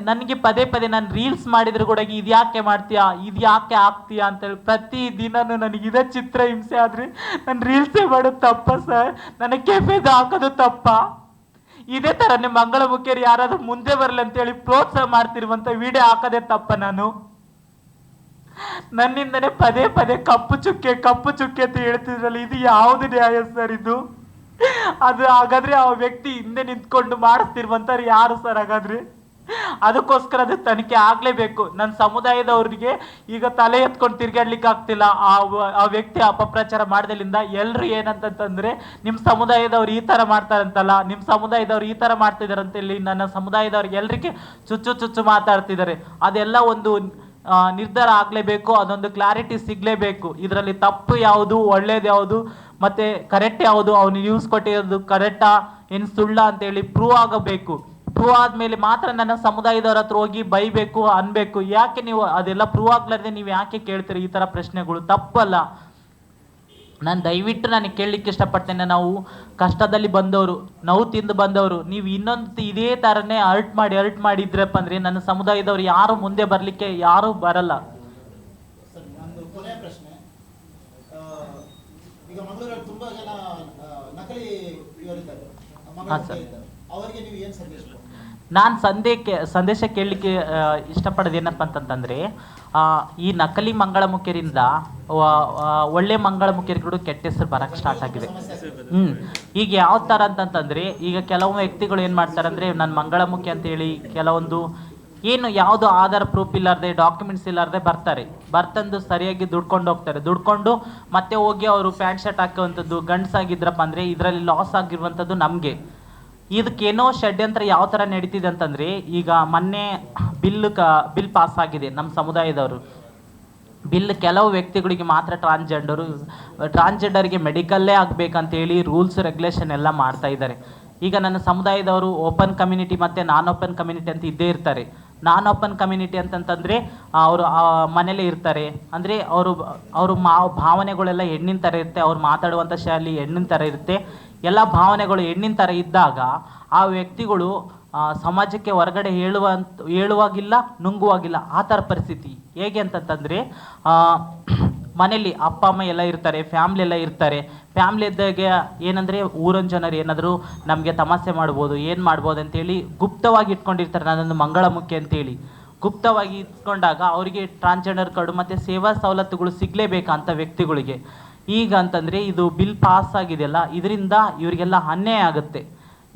ನನಗೆ ಪದೇ ನಾನು ರೀಲ್ಸ್ ಮಾಡಿದ್ರು ಕೂಡ ಇದು ಯಾಕೆ ಮಾಡ್ತೀಯಾ, ಇದು ಯಾಕೆ ಆಗ್ತೀಯಾ ಅಂತೇಳಿ ಪ್ರತಿದಿನನೂ ನನಗೆ ಇದೇ ಚಿತ್ರ ಹಿಂಸೆ. ಆದರೆ ನಾನು ರೀಲ್ಸೇ ಮಾಡೋದು ತಪ್ಪ ಸರ್? ನನಗೆ ಕೆಫೆದು ಹಾಕೋದು ತಪ್ಪ? ಇದೇ ಥರನೇ ಮಂಗಳಮುಖಿಯರು ಯಾರಾದರೂ ಮುಂದೆ ಬರಲಿ ಅಂತೇಳಿ ಪ್ರೋತ್ಸಾಹ ಮಾಡ್ತಿರುವಂಥ ವಿಡಿಯೋ ಹಾಕೋದೇ ತಪ್ಪ? ನನ್ನಿಂದನೇ ಪದೇ ಕಪ್ಪು ಚುಕ್ಕೆ ಅಂತ ಹೇಳ್ತಿದ್ರಲ್ಲ, ಇದು ಯಾವುದು ನ್ಯಾಯ ಸರ್ ಇದು? ಅದು ಹಾಗಾದ್ರೆ ಆ ವ್ಯಕ್ತಿ ಹಿಂದೆ ನಿಂತ್ಕೊಂಡು ಮಾಡಿಸ್ತಿರುವಂಥವ್ರು ಯಾರು ಸರ್ ಹಾಗಾದ್ರೆ? ಅದಕ್ಕೋಸ್ಕರ ಅದು ತನಿಖೆ ಆಗ್ಲೇಬೇಕು. ನನ್ನ ಸಮುದಾಯದವ್ರಿಗೆ ಈಗ ತಲೆ ಎತ್ಕೊಂಡು ತಿರ್ಗಾಡ್ಲಿಕ್ಕೆ ಆಗ್ತಿಲ್ಲ. ಆ ವ್ಯಕ್ತಿ ಅಪಪ್ರಚಾರ ಮಾಡ್ದಲಿಂದ ಎಲ್ರು ಏನಂತಂದ್ರೆ, ನಿಮ್ಮ ಸಮುದಾಯದವ್ರು ಈ ತರ ಮಾಡ್ತಾರಂತಲ್ಲ, ನಿಮ್ಮ ಸಮುದಾಯದವ್ರು ಈ ತರ ಮಾಡ್ತಿದಾರೆ ಅಂತೇಳಿ ನನ್ನ ಸಮುದಾಯದವ್ರಿಗೆ ಎಲ್ರಿಗೆ ಚುಚ್ಚು ಮಾತಾಡ್ತಿದ್ದಾರೆ. ಅದೆಲ್ಲ ಒಂದು ನಿರ್ಧಾರ ಆಗ್ಲೇಬೇಕು. ಅದೊಂದು ಕ್ಲಾರಿಟಿ ಸಿಗ್ಲೇಬೇಕು. ಇದರಲ್ಲಿ ತಪ್ಪು ಯಾವುದು, ಒಳ್ಳೇದು ಯಾವುದು, ಮತ್ತೆ ಕರೆಕ್ಟ್ ಯಾವುದು, ಅವನು ನ್ಯೂಸ್ ಕೊಟ್ಟಿರೋದು ಕರೆಕ್ಟಾ ಏನು ಸುಳ್ಳ ಅಂತೇಳಿ ಪ್ರೂವ್ ಆಗಬೇಕು. ಪ್ರೂವ್ ಆದ್ಮೇಲೆ ಮಾತ್ರ ನನ್ನ ಸಮುದಾಯದವ್ರ ಹತ್ರ ಹೋಗಿ ಬೈಬೇಕು ಅನ್ಬೇಕು. ಯಾಕೆ ನೀವು ಅದೆಲ್ಲ ಪ್ರೂವ್ ಆಗ್ಲಾರ್ದೆ ನೀವು ಯಾಕೆ ಕೇಳ್ತೀರಿ ಈ ತರ ಪ್ರಶ್ನೆಗಳು? ತಪ್ಪಲ್ಲ. ನಾನು ದಯವಿಟ್ಟು ನನಗೆ ಕೇಳಲಿಕ್ಕೆ ಇಷ್ಟಪಡ್ತೇನೆ, ನಾವು ಕಷ್ಟದಲ್ಲಿ ಬಂದವರು, ನೋವು ತಿಂದು ಬಂದವರು, ನೀವು ಇನ್ನೊಂದು ಇದೇ ಥರನೇ ಅರ್ಟ್ ಮಾಡಿದ್ರಪ್ಪ ಅಂದರೆ ನನ್ನ ಸಮುದಾಯದವ್ರು ಯಾರು ಮುಂದೆ ಬರಲಿಕ್ಕೆ ಯಾರೂ ಬರಲ್ಲ.
ಸರ್, ನಂದು ಕೊನೆಯ ಪ್ರಶ್ನೆ. ಈಗ ಮಂಗಳೂರಲ್ಲಿ ತುಂಬಾ ಜನ ನಕಲಿ ಇವರಿದ್ದಾರೆ, ಅವರಿಗೆ ನೀವು ಏನು ಸಂದೇಶ?
ನಾನು ಸಂದೇಶ ಕೇಳಲಿಕ್ಕೆ ಇಷ್ಟಪಡೋದು ಏನಪ್ಪ ಅಂತಂತಂದರೆ, ಈ ನಕಲಿ ಮಂಗಳಮುಖಿಯರಿಂದ ಒಳ್ಳೆ ಮಂಗಳಮುಖಿಯರಿಗೂ ಕೆಟ್ಟ ಹೆಸರು ಬರೋಕ್ಕೆ ಸ್ಟಾರ್ಟ್ ಆಗಿದೆ. ಈಗ ಯಾವ ಥರ ಅಂತಂತಂದರೆ, ಈಗ ಕೆಲವು ವ್ಯಕ್ತಿಗಳು ಏನು ಮಾಡ್ತಾರೆ ಅಂದರೆ, ನಾನು ಮಂಗಳಮುಖಿ ಅಂತೇಳಿ ಕೆಲವೊಂದು ಏನು ಯಾವುದು ಆಧಾರ ಪ್ರೂಫ್ ಇಲ್ಲಾರ್ದೆ, ಡಾಕ್ಯುಮೆಂಟ್ಸ್ ಇಲ್ಲಾರ್ದೆ ಬರ್ತಂದು ಸರಿಯಾಗಿ ದುಡ್ಕೊಂಡು ಹೋಗ್ತಾರೆ. ದುಡ್ಕೊಂಡು ಮತ್ತೆ ಹೋಗಿ ಅವರು ಪ್ಯಾಂಟ್ ಶರ್ಟ್ ಹಾಕುವಂಥದ್ದು, ಗಂಡಸಾಗಿದ್ರಪ್ಪ ಅಂದರೆ ಇದರಲ್ಲಿ ಲಾಸ್ ಆಗಿರುವಂಥದ್ದು ನಮಗೆ. ಇದಕ್ಕೇನೋ ಷಡ್ಯಂತ್ರ ಯಾವ ಥರ ನಡೀತಿದೆ ಅಂತಂದರೆ, ಈಗ ಮೊನ್ನೆ ಬಿಲ್ ಪಾಸ್ ಆಗಿದೆ ನಮ್ಮ ಸಮುದಾಯದವರು. ಬಿಲ್ ಕೆಲವು ವ್ಯಕ್ತಿಗಳಿಗೆ ಮಾತ್ರ ಟ್ರಾನ್ಸ್ಜೆಂಡರ್ಗೆ ಮೆಡಿಕಲ್ಲೇ ಆಗಬೇಕಂತೇಳಿ ರೂಲ್ಸ್ ರೆಗ್ಯುಲೇಷನ್ ಎಲ್ಲ ಮಾಡ್ತಾ ಇದ್ದಾರೆ. ಈಗ ನನ್ನ ಸಮುದಾಯದವರು ಓಪನ್ ಕಮ್ಯುನಿಟಿ ಮತ್ತು ನಾನ್ ಓಪನ್ ಕಮ್ಯುನಿಟಿ ಅಂತ ಇದ್ದೇ ಇರ್ತಾರೆ. ನಾನ್ ಓಪನ್ ಕಮ್ಯುನಿಟಿ ಅಂತಂತಂದರೆ ಅವರು ಮನೇಲೇ ಇರ್ತಾರೆ, ಅಂದರೆ ಅವರು ಭಾವನೆಗಳೆಲ್ಲ ಹೆಣ್ಣಿನ ಥರ ಇರುತ್ತೆ, ಅವ್ರು ಮಾತಾಡುವಂಥ ಶೈಲಿ ಹೆಣ್ಣಿನ ಥರ ಇರುತ್ತೆ, ಎಲ್ಲ ಭಾವನೆಗಳು ಹೆಣ್ಣಿನ ಥರ ಇದ್ದಾಗ ಆ ವ್ಯಕ್ತಿಗಳು ಸಮಾಜಕ್ಕೆ ಹೊರಗಡೆ ಹೇಳುವಾಗಿಲ್ಲ, ನುಂಗುವಾಗಿಲ್ಲ, ಆ ಥರ ಪರಿಸ್ಥಿತಿ. ಹೇಗೆ ಅಂತಂತಂದರೆ, ಮನೇಲಿ ಅಪ್ಪ ಅಮ್ಮ ಎಲ್ಲ ಇರ್ತಾರೆ, ಫ್ಯಾಮ್ಲಿ ಎಲ್ಲ ಇರ್ತಾರೆ. ಫ್ಯಾಮ್ಲಿ ಇದ್ದಾಗ ಏನಂದರೆ ಊರಿನ ಜನರು ಏನಾದರೂ ನಮಗೆ ತಮಾಷೆ ಮಾಡ್ಬೋದು, ಏನು ಮಾಡ್ಬೋದು ಅಂತೇಳಿ ಗುಪ್ತವಾಗಿ ಇಟ್ಕೊಂಡಿರ್ತಾರೆ. ನನ್ನೊಂದು ಮಂಗಳಮುಖಿ ಅಂತೇಳಿ ಗುಪ್ತವಾಗಿ ಇಟ್ಕೊಂಡಾಗ ಅವರಿಗೆ ಟ್ರಾನ್ಸ್ಜೆಂಡರ್ ಕಾರ್ಡು ಮತ್ತು ಸೇವಾ ಸವಲತ್ತುಗಳು ಸಿಗಲೇಬೇಕಂತ ವ್ಯಕ್ತಿಗಳಿಗೆ. ಈಗ ಅಂತಂದರೆ ಇದು ಬಿಲ್ ಪಾಸ್ ಆಗಿದೆಯಲ್ಲ, ಇದರಿಂದ ಇವರಿಗೆಲ್ಲ ಅನ್ಯಾಯ ಆಗುತ್ತೆ.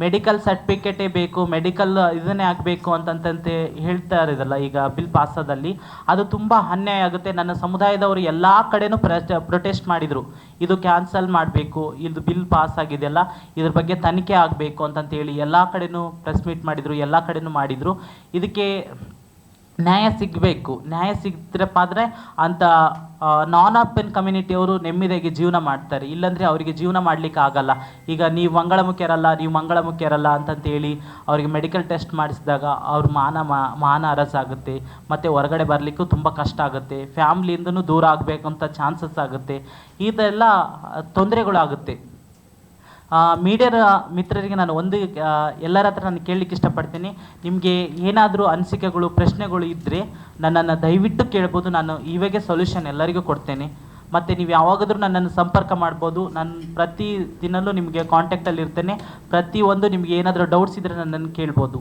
ಮೆಡಿಕಲ್ ಸರ್ಟಿಫಿಕೇಟೇ ಬೇಕು, ಮೆಡಿಕಲ್ ಇದನ್ನೇ ಆಗಬೇಕು ಅಂತಂತೆ ಹೇಳ್ತಾ ಇರೋದಲ್ಲ ಈಗ ಬಿಲ್ ಪಾಸದಲ್ಲಿ, ಅದು ತುಂಬ ಅನ್ಯಾಯ ಆಗುತ್ತೆ. ನನ್ನ ಸಮುದಾಯದವರು ಎಲ್ಲ ಕಡೆನೂ ಪ್ರೊಟೆಸ್ಟ್ ಮಾಡಿದರು, ಇದು ಕ್ಯಾನ್ಸಲ್ ಮಾಡಬೇಕು, ಇದು ಬಿಲ್ ಪಾಸ್ ಆಗಿದೆಯಲ್ಲ ಇದ್ರ ಬಗ್ಗೆ ತನಿಖೆ ಆಗಬೇಕು ಅಂತಂತೇಳಿ ಎಲ್ಲ ಕಡೆನೂ ಪ್ರೆಸ್ ಮೀಟ್ ಮಾಡಿದರು, ಎಲ್ಲ ಕಡೆನೂ ಮಾಡಿದರು. ಇದಕ್ಕೆ ನ್ಯಾಯ ಸಿಗಬೇಕು. ನ್ಯಾಯ ಸಿಗ್ತಿರಪ್ಪ ಆದರೆ ಅಂಥ ನಾನ್ ಓಪನ್ ಕಮ್ಯುನಿಟಿಯವರು ನೆಮ್ಮದಿಯಾಗಿ ಜೀವನ ಮಾಡ್ತಾರೆ, ಇಲ್ಲಾಂದರೆ ಅವರಿಗೆ ಜೀವನ ಮಾಡಲಿಕ್ಕೆ ಆಗಲ್ಲ. ಈಗ ನೀವು ಮಂಗಳಮುಖಿಯರಲ್ಲ ಅಂತಂತೇಳಿ ಅವರಿಗೆ ಮೆಡಿಕಲ್ ಟೆಸ್ಟ್ ಮಾಡಿಸಿದಾಗ ಅವ್ರ ಮಾನ ಹರಸಾಗುತ್ತೆ, ಮತ್ತು ಹೊರಗಡೆ ಬರಲಿಕ್ಕೂ ತುಂಬ ಕಷ್ಟ ಆಗುತ್ತೆ, ಫ್ಯಾಮ್ಲಿಯಿಂದನೂ ದೂರ ಆಗಬೇಕು ಅಂತ ಚಾನ್ಸಸ್ ಆಗುತ್ತೆ, ಇದೆಲ್ಲ ತೊಂದರೆಗಳಾಗುತ್ತೆ. ಮೀಡಿಯಾದ ಮಿತ್ರರಿಗೆ ನಾನು ಎಲ್ಲರ ಹತ್ರ ನಾನು ಕೇಳಲಿಕ್ಕೆ ಇಷ್ಟಪಡ್ತೀನಿ, ನಿಮಗೆ ಏನಾದರೂ ಅನಿಸಿಕೆಗಳು ಪ್ರಶ್ನೆಗಳು ಇದ್ದರೆ ನನ್ನನ್ನು ದಯವಿಟ್ಟು ಕೇಳ್ಬೋದು. ನಾನು ಇವಾಗೆ ಸೊಲ್ಯೂಷನ್ ಎಲ್ಲರಿಗೂ ಕೊಡ್ತೇನೆ. ಮತ್ತು ನೀವು ಯಾವಾಗಾದರೂ ನನ್ನನ್ನು ಸಂಪರ್ಕ ಮಾಡ್ಬೋದು. ನಾನು ಪ್ರತಿ ದಿನವೂ ನಿಮಗೆ ಕಾಂಟ್ಯಾಕ್ಟಲ್ಲಿ ಇರ್ತೇನೆ. ಪ್ರತಿಯೊಂದು ನಿಮಗೆ ಏನಾದರೂ ಡೌಟ್ಸ್ ಇದ್ದರೆ ನನ್ನನ್ನು ಕೇಳ್ಬೋದು.